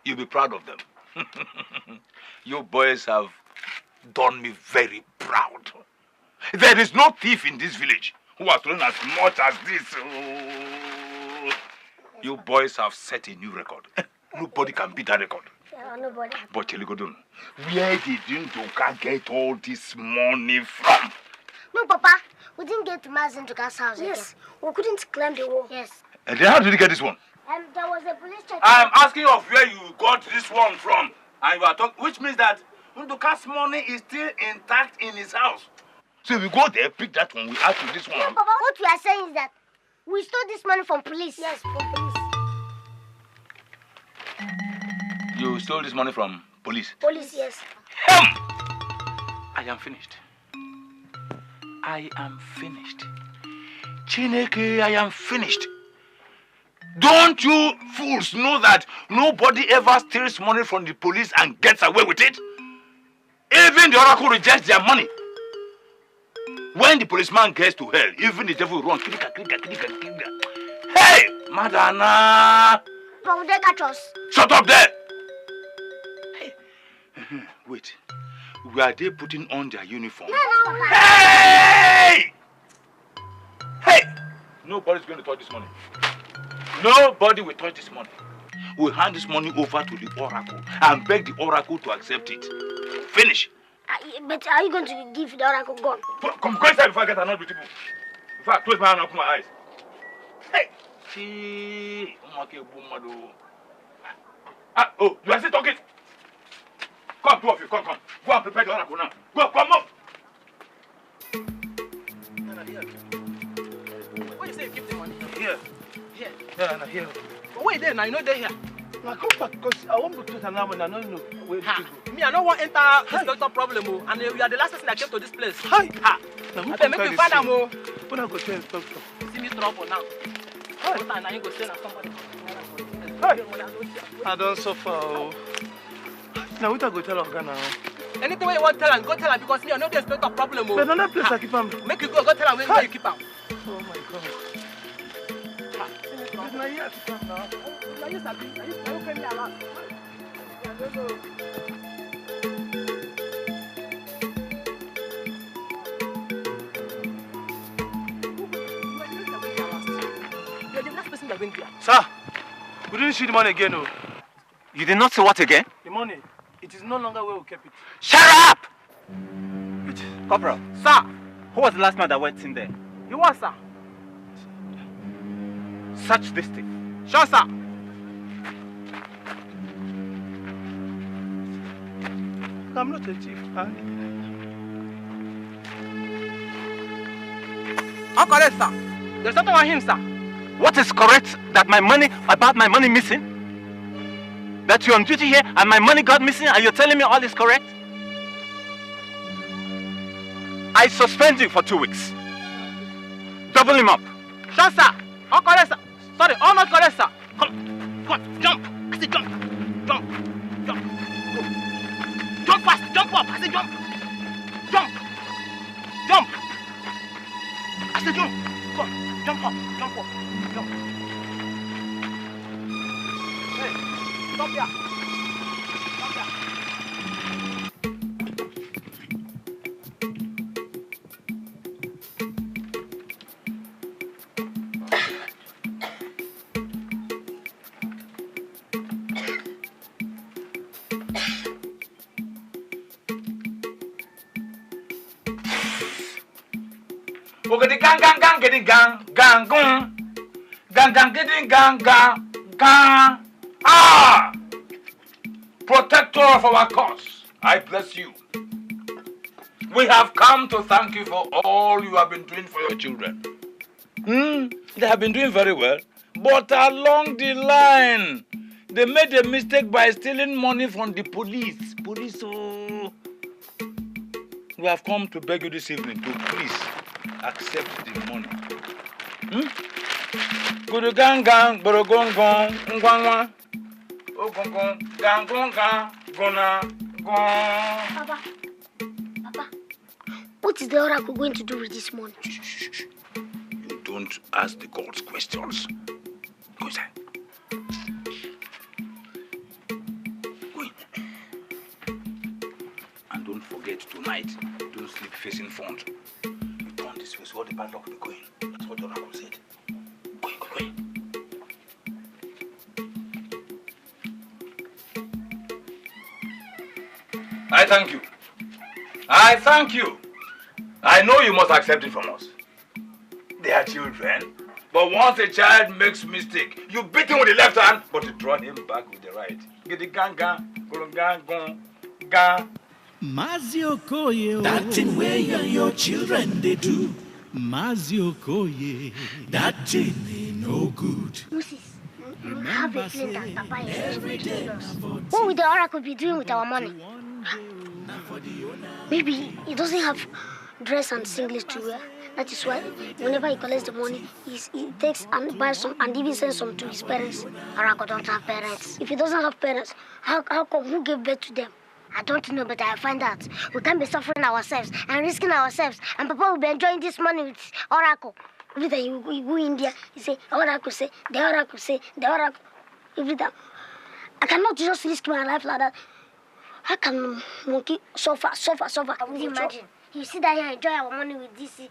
you'll be proud of them. You boys have done me very proud. There is no thief in this village who has stolen as much as this. Oh. You boys have set a new record. Nobody can beat that record. Yeah, nobody. But Cheligodun, where did Ndoka get all this money from? No, Papa. We didn't get to Mazinduka's house. Yes. We couldn't climb the wall. Yes. And then how did you get this one? There was a police check. I'm asking of where you got this one from. And you are talking, which means that Ndoka's money is still intact in his house. So if we go there, pick that one, we add to this one. No, Papa, what we are saying is that we stole this money from police. Yes, from police. You stole this money from police? Police, yes. I am finished. I am finished. Chineke, I am finished. Don't you fools know that nobody ever steals money from the police and gets away with it? Even the oracle rejects their money. When the policeman gets to hell, even the devil runs. Hey, Madana! But would they catch us? Shut up there! Hey. Wait. Were they putting on their uniform? No, Papa. Hey! Hey! Nobody's going to touch this money. Nobody will touch this money. We'll hand this money over to the oracle and beg the oracle to accept it. Finish. But are you going to give the oracle gun? Come inside before I get another beautiful. In fact, close my eyes and open my eyes. Oh, you are still talking? Come, two of you, come. Go and prepare the oracle now. Go, come up. What you say you keep the money? Here. Here. Yeah, and here. But wait there now, you know they're here. Now come back because I want to put an arm and I don't know where to go. Me, I don't want to enter inspector problem, oh, and you are the last person that came to this place. Hi. Ha. Now who I can make carry you find this them, oh. When I go to inspector. See me trouble now. Hi. What time now you go stay now somebody? Hi. I don't suffer. Oh. Now what I go tell Oga now? Anything you want to tell him, go tell him because me, I know the inspector problem, oh. But another place I keep him. Make you go tell him where you keep him. Oh my God. It's not here to come now. Now you sabi, now you pay me a lot. You're the last person that went there. Sir, we didn't see the money again, oh. You did not see what again? The money. It is no longer where we kept it. Shut up! Corporal. Sir. Who was the last man that went in there? You what, sir? Search this thing. Sure, sir. I'm not a thief. How correct, sir? There's nothing on him, sir. What is correct about my money missing? That you're on duty here and my money got missing and you're telling me all is correct? I suspend you for 2 weeks. Double him up. Sure, sir. All correct, sir. Sorry, all not correct, sir. Come on, jump. I said jump. Jump. Go. Jump fast. Jump up. I said jump. Jump. I said jump. Come on. Jump up. Jump. Hey, stop here. Gang. Ah! Protector of our cause, I bless you. We have come to thank you for all you have been doing for your children. They have been doing very well, but along the line, they made a mistake by stealing money from the police. Oh. We have come to beg you this evening to please accept the money. Guru gang, boro gong, ngwangwa. Oh, gong, gang, gona, gong. Papa, what is the oracle going to do with this money? Shh. You don't ask the gods questions. Go inside. Go in. And don't forget tonight, don't sleep facing front. You turn this way so all the bad luck will be going. That's what the oracle said. Go in. I thank you. I know you must accept it from us. They are children, but once a child makes mistake, you beat him with the left hand, but you draw him back with the right. Get the gang. Mazio Koye, that thing where you and your children they do. Mazio Koye, that thing ain't no good. Moses, you have a feeling that Papa is going to kill us. What will the oracle be doing with our money? Maybe he doesn't have dress and singlet to wear. That is why whenever he collects the money, he takes and buys some and even sends some to his parents. Oracle don't have parents. If he doesn't have parents, how come who gave birth to them? I don't know, but I find out. We can't be suffering ourselves and risking ourselves, and Papa will be enjoying this money with Oracle. Every time you go in there, you say, Oracle say, the Oracle say, the Oracle. Every time. I cannot just risk my life like that. How can monkey suffer? I would imagine. You see that you enjoy our money with this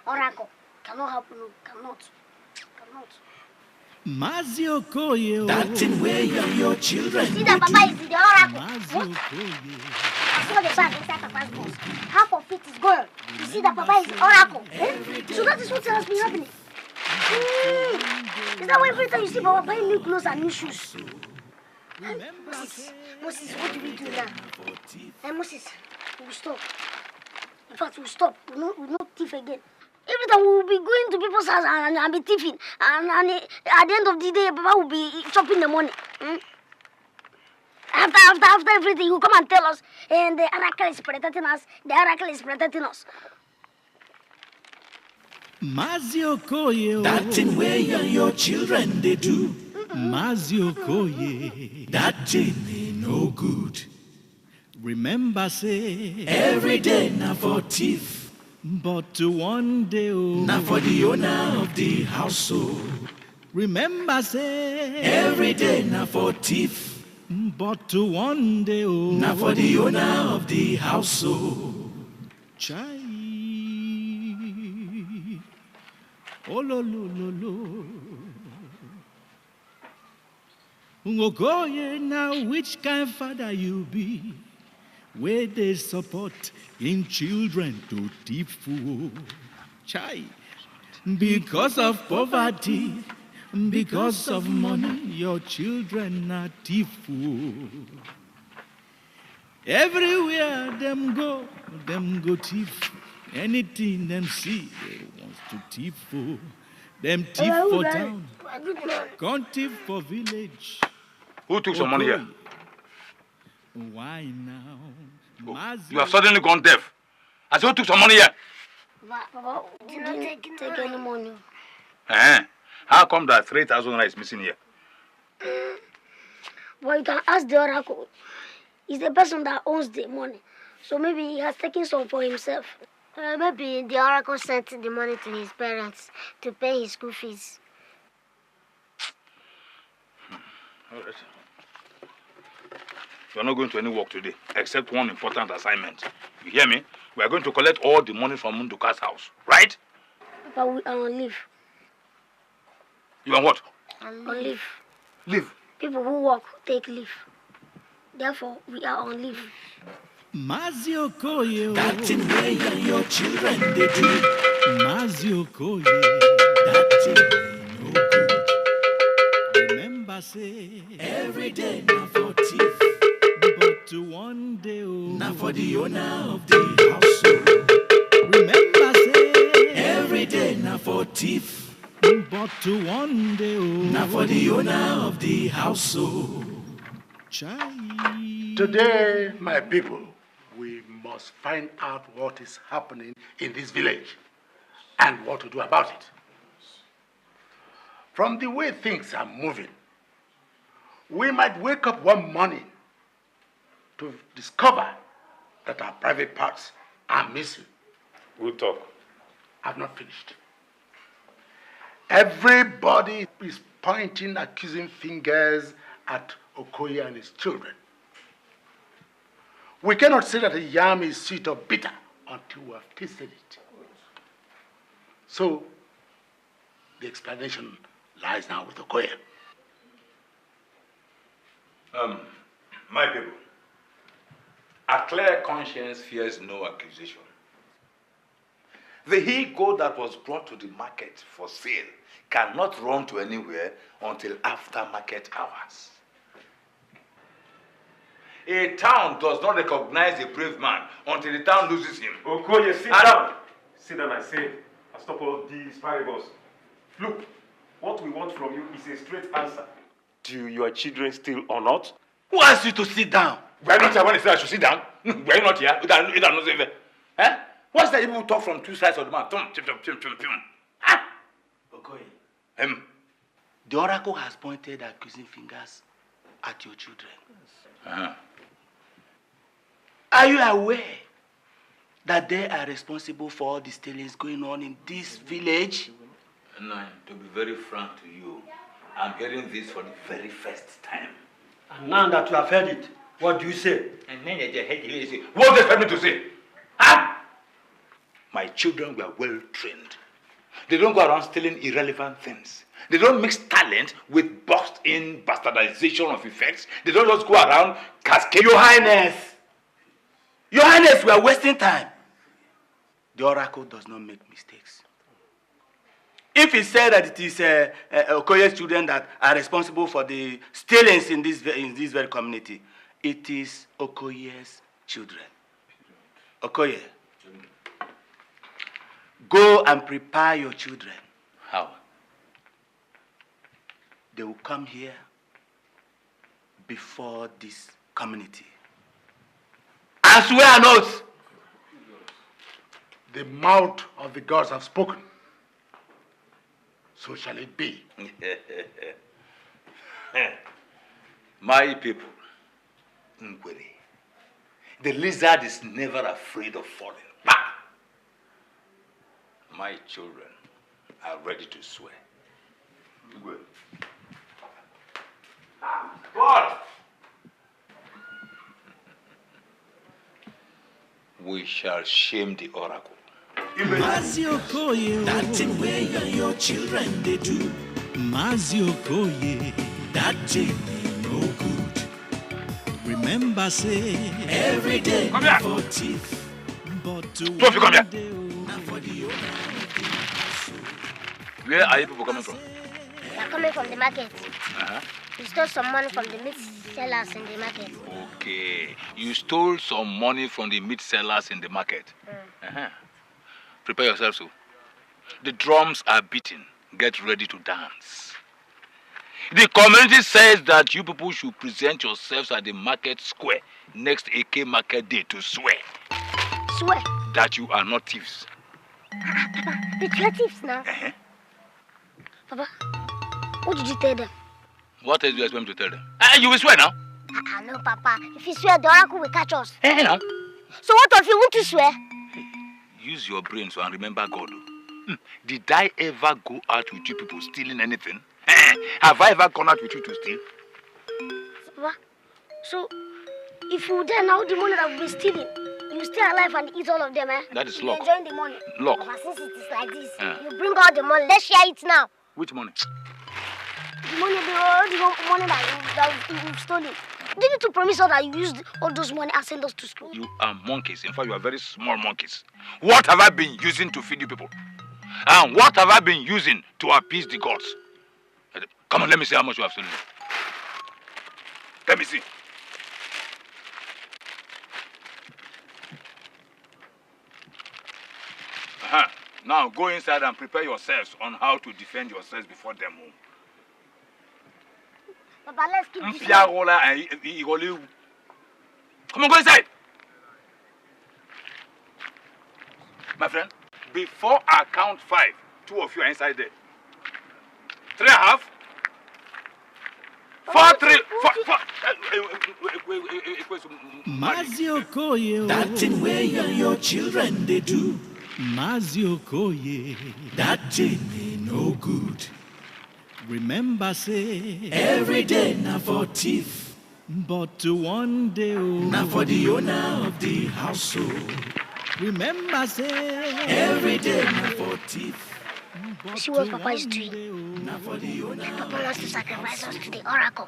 Oracle. Cannot happen, cannot. Mazio Koye, that thing where you and your children. See that Papa is in the Oracle. Mazio Koye. I saw the bag inside Papa's box. Half of it is gold. You see that Papa is Oracle. So that is what has been happening. Is that why every time you see Baba buying new clothes and new shoes? Moses, what do we do now? Hey, Moses, we'll stop. In fact, we'll stop. We'll not thief again. Every time we will be going to people's house and be thieving. And at the end of the day, Baba will be chopping the money. After everything, he will come and tell us, and the oracle is protecting us. The oracle is protecting us. Mazio Koye. That thing where you and your children they do. Mazio Koye. That thing ain't no good. Remember say every day na for thief, but one day na for the owner of the household. Remember say every day na for thief, but one day na for the owner of the household. Chai. Oh lo lo lo lo. Ungokoye, now which kind of father you be? Where they support in children to thief fool. Chai. Because of poverty, because of money, your children are thief fool. Everywhere them go thief. Anything them see, they want to thief for. Them thief for town. Can't thief for village. Who took some money here? Why now? You have suddenly gone deaf. I said, who took some money here? Baba, did not take any money. How come that 3,000 naira is missing here? Well, you can ask the oracle. He's the person that owns the money. So maybe he has taken some for himself. Maybe the oracle sent the money to his parents to pay his school fees. All right. You are not going to any work today, except one important assignment. You hear me? We are going to collect all the money from Munduka's house, right? But we are on leave. You are what? On leave. Leave? People who work take leave. Therefore, we are on leave. Mazio Koye. That thing where you and your children they do. Mazio Koye. That thing ain't no good. Remember say every day na for thief, but one day na for the owner of the household. Remember say every day na for thief, but one day na for the owner of the household. Chai. Today, my people, we must find out what is happening in this village and what to do about it. From the way things are moving, we might wake up one morning to discover that our private parts are missing. We'll talk. I've not finished. Everybody is pointing accusing fingers at Okoye and his children. We cannot say that a yam is sweet or bitter until we have tasted it. So, the explanation lies now with Okoye. My people, a clear conscience fears no accusation. The he-goat that was brought to the market for sale cannot run to anywhere until after market hours. A town does not recognize a brave man until the town loses him. Okoye, sit down. Sit down, I say, and stop all these parables. Look, what we want from you is a straight answer. Do your children still or not? Who asked you to sit down? Were you not here when he said I should sit down? Were you not here? You don't know even. Eh? What's that people talk from two sides of the mouth? Okoye. The oracle has pointed accusing fingers at your children. Are you aware that they are responsible for all the stealings going on in this village? No, to be very frank to you, I'm hearing this for the very first time. And now that you have heard it, what do you say? And then what do you expect me to say? Huh? My children were well trained. They don't go around stealing irrelevant things. They don't mix talent with boxed-in bastardization of effects. They don't just go around cascading. Your Highness! Your Highness, we are wasting time. The oracle does not make mistakes. If he said that it is Okoye's children that are responsible for the stealings in this very community, it is Okoye's children. Okoye, go and prepare your children. How? They will come here before this community and swear an oath. The mouth of the gods have spoken. So shall it be. My people, Nkwere, the lizard is never afraid of falling. Bah! My children are ready to swear. God! We shall shame the oracle. Mazio Koye, That thing where you and your children they do. Mazio Koye, That thing ain't no good. remember say Every day Come here. for teeth. but to Two of you come here. one day, Now for the owner of the house. Where are you people coming from? We are coming from the market. We stole some money from the meat sellers in the market. Okay. You stole some money from the meat sellers in the market. Prepare yourselves, so. The drums are beating. Get ready to dance. The community says that you people should present yourselves at the market square next AK market day to swear Swear. that you are not thieves. Papa, the thieves now. Papa, what did you tell them? What else do you expect me to tell them? You will swear now. No, Papa. If you swear, the oracle will catch us. Now. So what if you want to swear? Use your brains and remember God. Did I ever go out with you people stealing anything? Have I ever gone out with you to steal? Papa, so if you die now, the money that we'll be stealing, you stay alive and eat all of them, eh? That is You luck. enjoying the money. Luck. Papa, since it is like this, Yeah. you bring all the money. Let's share it now. Which money? The money, the money that you've stolen. Didn't you to promise us that you used all those money and send us to school? You are monkeys. In fact, you are very small monkeys. What have I been using to feed you people? And what have I been using to appease the gods? Come on, let me see how much you have stolen. Let me see. Now go inside and prepare yourselves on how to defend yourselves before them. Papa, let's keep this. Come on, go inside. My friend, before I count 5, 2 of you are inside there. 3.5. 4, 3, 4. Mazio Koye, That thing where you and your children they do. Mazio Koye, That thing ain't no good. remember say Every day now for teeth. but to one day, Now for the owner of the household. remember say Every day now for teeth. See what Papa is doing. Now for the owner. Papa wants to sacrifice us to the oracle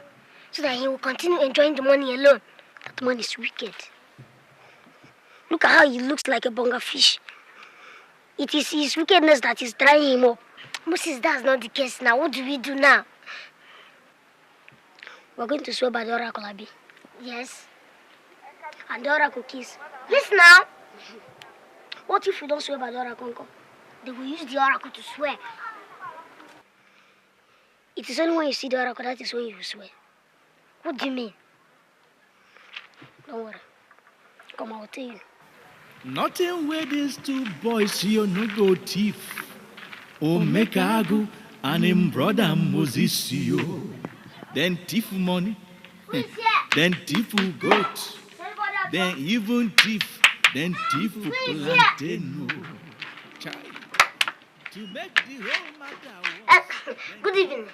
so that he will continue enjoying the money alone. That money is wicked. Look at how he looks like a bonga fish. It is his wickedness that is drying him up. Moses, that's not the case now. What do we do now? We're going to swear by the oracle, Abi. Yes. And the oracle kiss. Yes, now. What if we don't swear by the oracle, Uncle? They will use the oracle to swear. It is only when you see the oracle that is when you swear. What do you mean? Don't worry. Come, I will tell you. nothing where these two boys here no go thief. Omekago and him brother Moses yo. Then thief money, then thief goat, then even thief, then thief plantain. To make the whole matter worse. Good evening.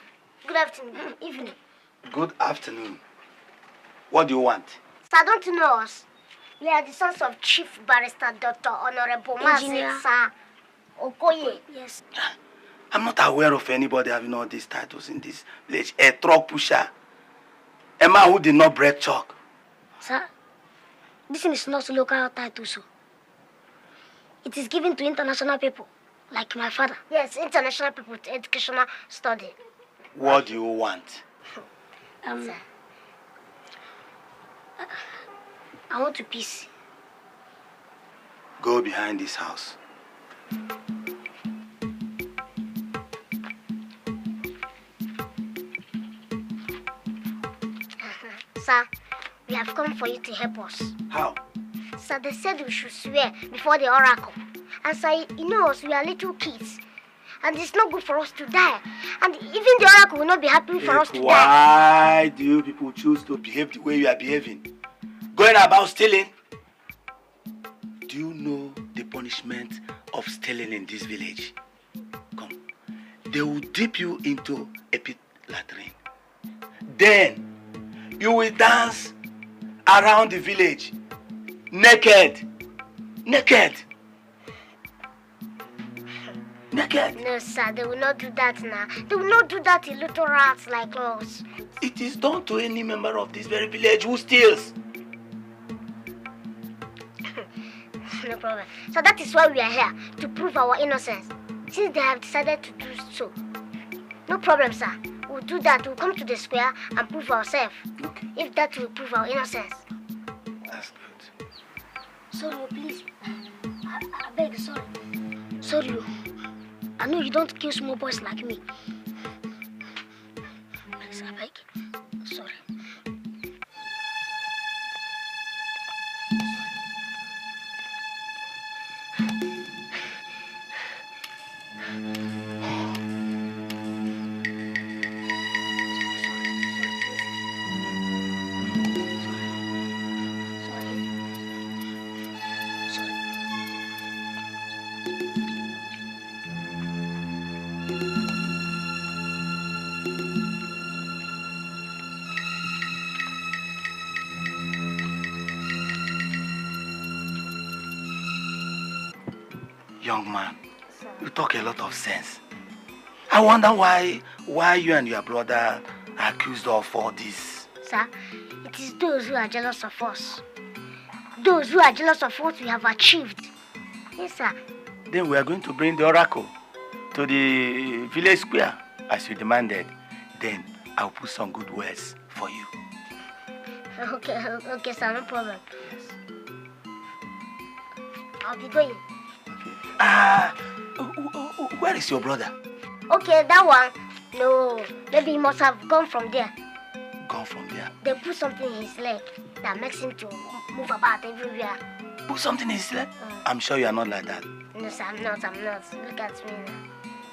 Good afternoon. Good evening. Good afternoon. What do you want? Sir, don't you know us? We are the sons of Chief Barrister Dr. Honorable Engineer Sir Okoye. Yes. I'm not aware of anybody having all these titles in this village. A truck pusher. A man who did not break chalk. Sir, this is not a local title, sir. It is given to international people. Like my father. Yes, international people with educational study. What do you want? Sir, I want to peace. Go behind this house. Sir, we have come for you to help us. How? Sir, they said we should swear before the oracle. And sir, you know us, we are little kids. And it's not good for us to die. And even the oracle will not be happy for us to die. Why do you people choose to behave the way you are behaving? Going about stealing? Do you know the punishment of stealing in this village? Come. They will dip you into a pit latrine. Then you will dance around the village naked. Naked. Naked. No, sir, they will not do that now. They will not do that to little rats like us. It is done to any member of this very village who steals. No problem. So that is why we are here, to prove our innocence. Since they have decided to do so. No problem, sir. We'll do that. We'll come to the square and prove ourselves. Okay. If that will prove our innocence. That's good. Sorry, please. I beg, sorry. Sorry. I know you don't kill small boys like me. Please, I beg. Sorry. Young man, you talk a lot of sense. I wonder why you and your brother are accused of all this. Sir, it is those who are jealous of us. Those who are jealous of what we have achieved. Yes, sir. Then we are going to bring the oracle to the village square as you demanded. Then I'll put some good words for you. Okay, sir, no problem. Yes. I'll be going. Where is your brother? Okay, that one. No, maybe he must have gone from there. Gone from there? They put something in his leg that makes him to move about everywhere. Put something in his leg? I'm sure you are not like that. No, sir, I'm not. Look at me now.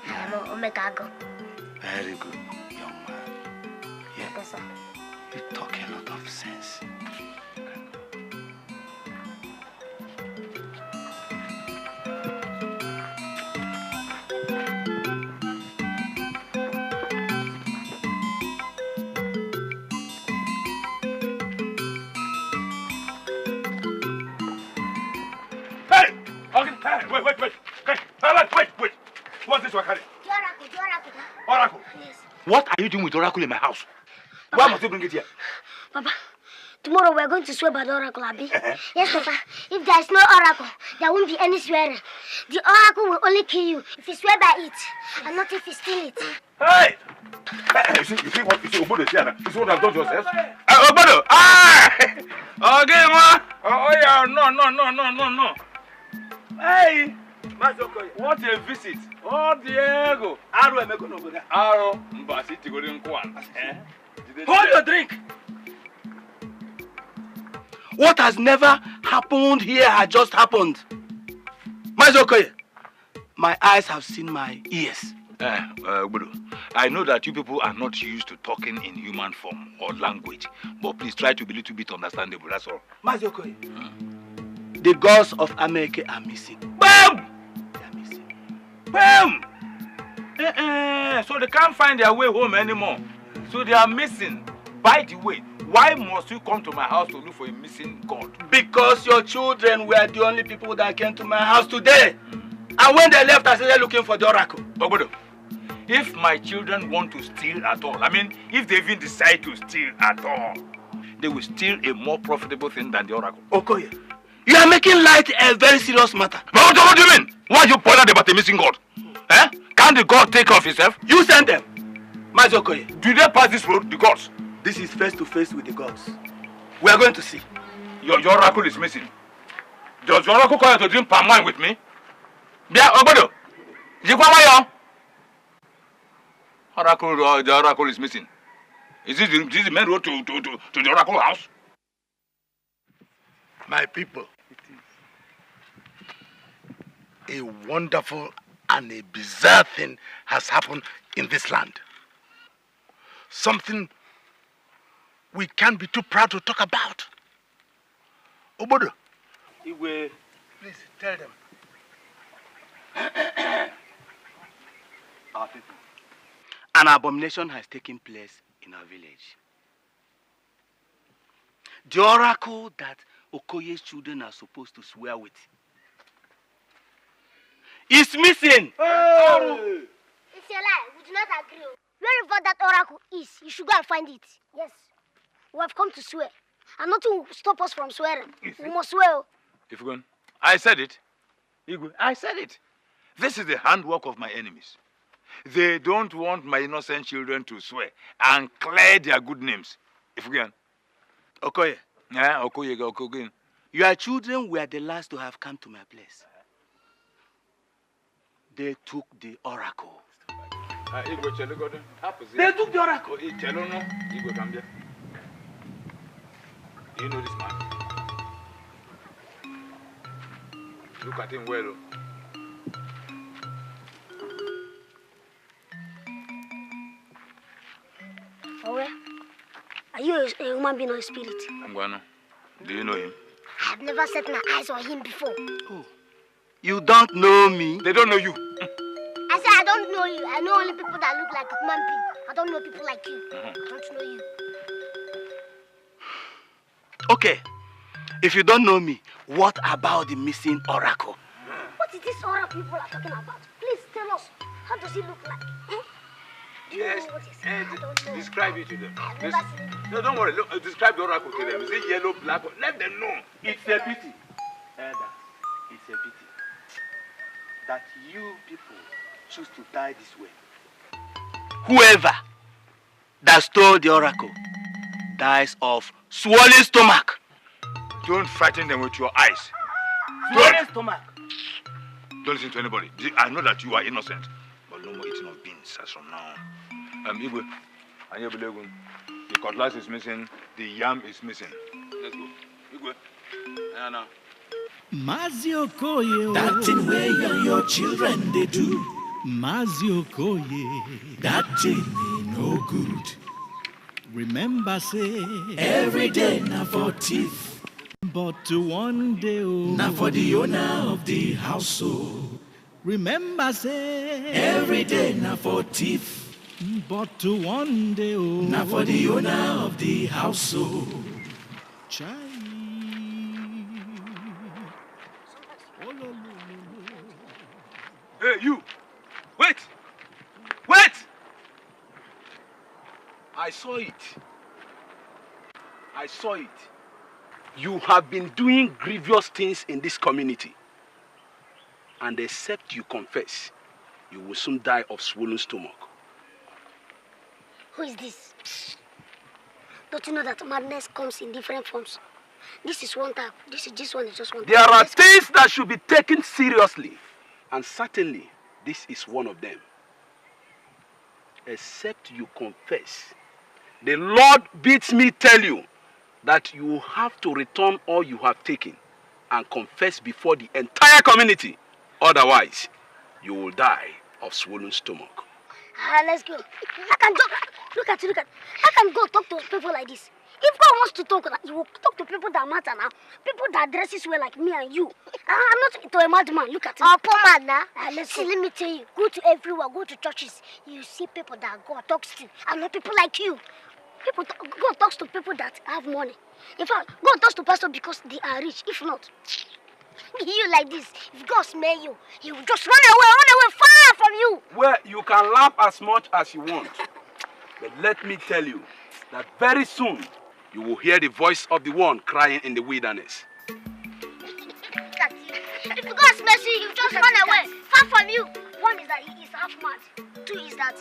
I am Omega Go. Very good, young man. Yeah. Okay, sir. You talk a lot of sense. Wait. What's this you are carrying? The oracle. Oracle? Yes. What are you doing with oracle in my house? Why must you bring it here? Papa, tomorrow we are going to swear by the oracle, Abi. Yes, Papa. If there is no oracle, there won't be any swearing. The oracle will only kill you if you swear by it, and not if you steal it. Hey! You see what Obodo is here now? You see what I've done to yourself? Obodo! Ah! Okay, ma! Oh, yeah, no. Hey! What a visit! Oh, Diego! Aro, Mbasi Tigori Nkwan. Hold your drink! What has never happened here has just happened. Mazokoye, my eyes have seen my ears. Obodo, I know that you people are not used to talking in human form or language, but please try to be a little bit understandable, that's all. Mazokoye, the gods of Ameke are missing. BAM! Bam! So they can't find their way home anymore. So they are missing. By the way, why must you come to my house to look for a missing god? Because your children were the only people that came to my house today. And when they left, I started looking for the oracle. Obodo, if my children want to steal at all, I mean, if they even decide to steal at all, they will steal a more profitable thing than the oracle. Okoye, you are making light a very serious matter. But what do you mean? Why you bothered about the missing God? Eh? Can't the God take care of himself? You send them. Mazokoye. Do they pass this road, the gods? This is face to face with the gods. We are going to see. Your oracle is missing. Does your oracle call you to drink palm wine with me? Yeah, Obodo. Oracle, the oracle is missing. Is this the main road to the oracle house? My people, a wonderful and a bizarre thing has happened in this land. Something we can't be too proud to talk about. Obodo, Igwe, please tell them. Our people. An abomination has taken place in our village. The oracle that Okoye's children are supposed to swear with is missing. Hey! It's a lie. We do not agree. Wherever that oracle is, you should go and find it. Yes. We have come to swear. And nothing will stop us from swearing. We must swear. Ifgun, I said it. Igwe, I said it. This is the handwork of my enemies. They don't want my innocent children to swear and clear their good names. Ifgun. Okoye. Yeah, Okoye. Your children were the last to have come to my place. They took the oracle. They took the oracle. Do you know this man? Look at him well. Owe, are you a human being or a spirit? I'm going to. Do you know him? I have never set my eyes on him before. Oh. You don't know me? They don't know you. I said I don't know you. I know only people that look like human beings. I don't know people like you. I don't know you. Okay. If you don't know me, what about the missing oracle? What is this oracle people are talking about? Please tell us. How does it look like? Eh? Do you know what it is? I don't know. Describe it to them. I've never seen it. No, don't worry. Look, describe the oracle to them. Is it yellow, black? Let them know. It's a pity. Elder, it's a pity that you people choose to die this way. Whoever that stole the oracle dies of swollen stomach. Don't frighten them with your eyes. Swollen stomach. Don't listen to anybody. I know that you are innocent, but no more eating of beans as from now on. Igwe, the cutlass is missing, the yam is missing. Let's go. Igwe. Now. Mazio Koye, that thing where you and your children they do. Mazio Koye, that thing ain't no good. Remember say, every day na for thief, but to one day na for the owner of the household. Remember say, every day na for thief, but to one day na for the owner of the household. Chai. Hey, you! Wait! Wait! I saw it. I saw it. You have been doing grievous things in this community. And except you confess, you will soon die of swollen stomach. Who is this? Don't you know that madness comes in different forms? This is one type. This one is just one type. There are things that should be taken seriously. And certainly, this is one of them. Except you confess. The Lord bids me tell you that you have to return all you have taken and confess before the entire community. Otherwise, you will die of swollen stomach. Let's go. I can talk. Look at. I can go talk to people like this. If God wants to talk, he will talk to people that matter now. People that dresses well like me and you. I'm not to a madman. Look at him. Oh, poor man now. Let me tell you. Go to everywhere. Go to churches. You see people that God talks to. And not people like you. God talks to people that have money. In fact, God talks to pastors because they are rich. If not, you like this. If God smell you, he will just run away far from you. Well, you can laugh as much as you want. But let me tell you that very soon, you will hear the voice of the one crying in the wilderness. Look at you. If God smells you, you just run away. you. One is that he is half mad. Two is that...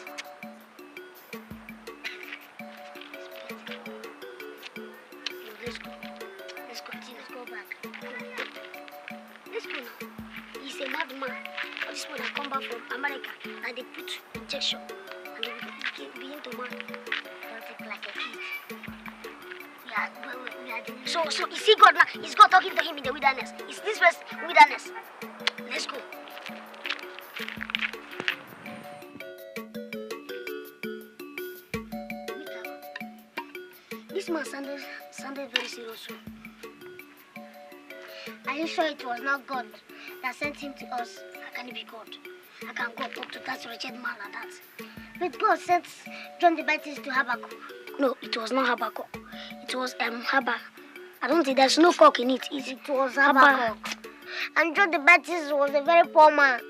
Let's go. Let's continue. Let's go back. Let's go now. He's a madman. All these people that come back from America, and they put injection, and they begin to man. Don't take like a kid. So is he God now? Is God talking to him in the wilderness? Is this place wilderness? Let's go. This man sounded very serious. Are you sure it was not God that sent him to us? How can it be God? I can go up to that wretched man like that. But God sent John the Baptist to Habakkuk. No, it was not Habakkuk. It was Haba. I don't think there's no cock in it. It was Habakkuk. And John the Baptist was a very poor man.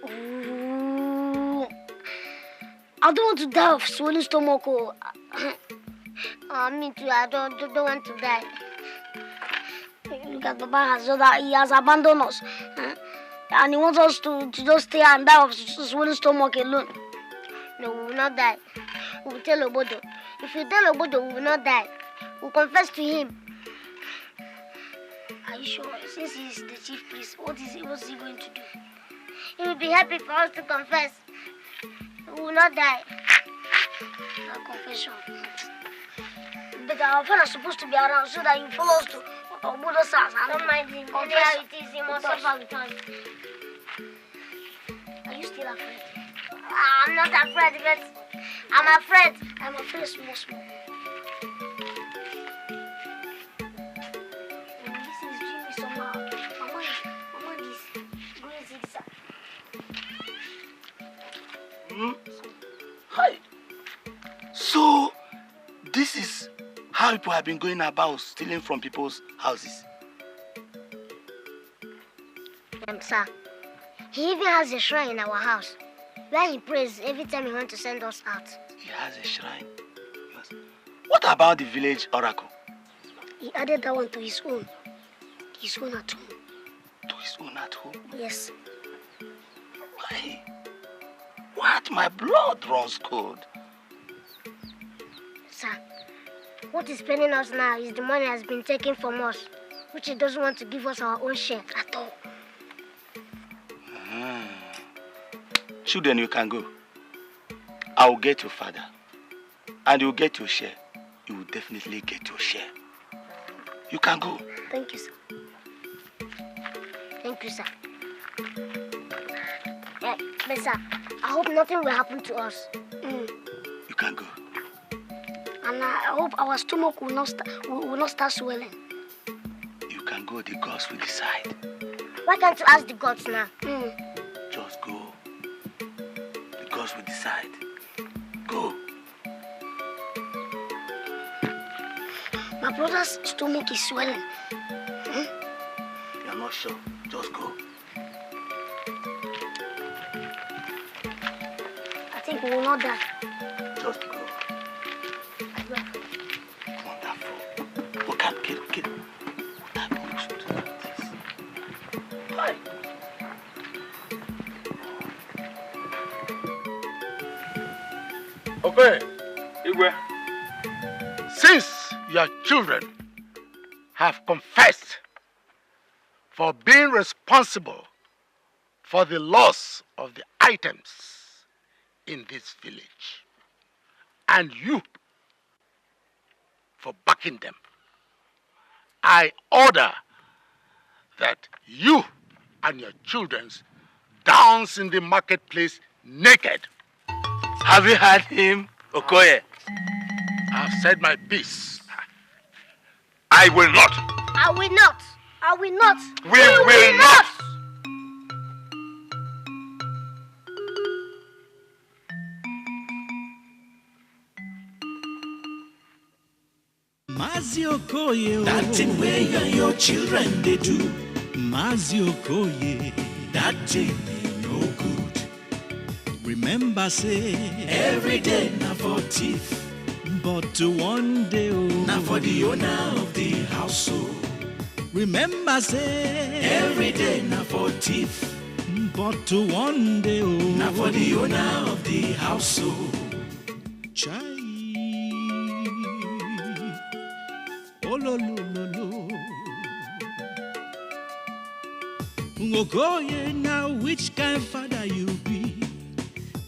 Ooh. I don't want to die of swollen stomach. Me too. I don't want to die. Look at Baba he has abandoned us. And he wants us to just stay and die of swollen stomach alone. No, we will not die. We will tell Obodo. If you tell Obodo, we will not die. We will confess to him. Are you sure? Since he is the chief priest, what's he going to do? He will be happy for us to confess. We will not die. No confession. But our father is supposed to be around so that he follows to Obodo's house. I don't mind him. Confess. It is. He must suffer with us. Are you still afraid? I'm not afraid, but I'm afraid. I'm afraid small. This is doing me somehow. Mama is going zigzag. Hi. So, this is how people have been going about stealing from people's houses. Sir, he even has a shrine in our house where he prays every time he wants to send us out. He has a shrine? Yes. What about the village oracle? He added that one to his own. His own at home. To his own at home? Yes. Why? What? My blood runs cold. Sir, what is paining us now is the money has been taken from us, which he doesn't want to give us our own share at all. Sure, then you can go. I will get your father. And you will get your share. You will definitely get your share. You can go. Thank you, sir. Thank you, sir. Yeah, but sir, I hope nothing will happen to us. You can go. And I hope our stomach will not start swelling. You can go. The gods will decide. Why can't you ask the gods now? Just go. The gods will decide. Go. My brother's stomach is swelling. You're not sure. Just go. I think we will not die. Just go. Wonderful. Look at get. What type of looks to this? Hi. Okay. Igwe. Since your children have confessed for being responsible for the loss of the items in this village, and you for backing them, I order that you and your children dance in the marketplace naked. Have you heard him, Okoye? I've said my piece. I will not. I will not. I will not. We will not. Mazi Okoye, that thing where you and your children they do. Mazi Okoye, that thing no good. Remember say every day na for thief. but one day, oh, now for the owner of the household. Remember, say, every day now for thief, but one day, oh, now for the owner of the household. Chai, oh lo lo lo lo. Okoye, now which kind father you be?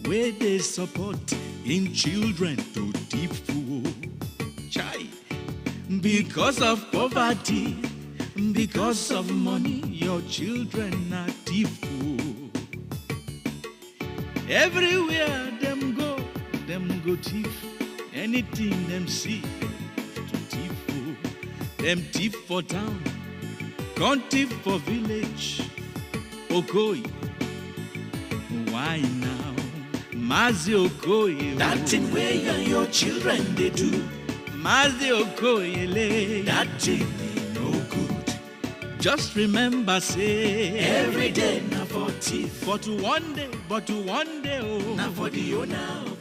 Where they support in children to deep fool. Chai, because of poverty, because of money, your children are deep fool. Everywhere them go thief. Anything them see to thief fool. Them thief for town, can't thief for village. Okoye, why now? Mazi Okoye, that thing where you and your children they do. Mazi Okoye, that thing ain't no good. Just remember, say, every day now for thief, but one day, oh, now for the owner.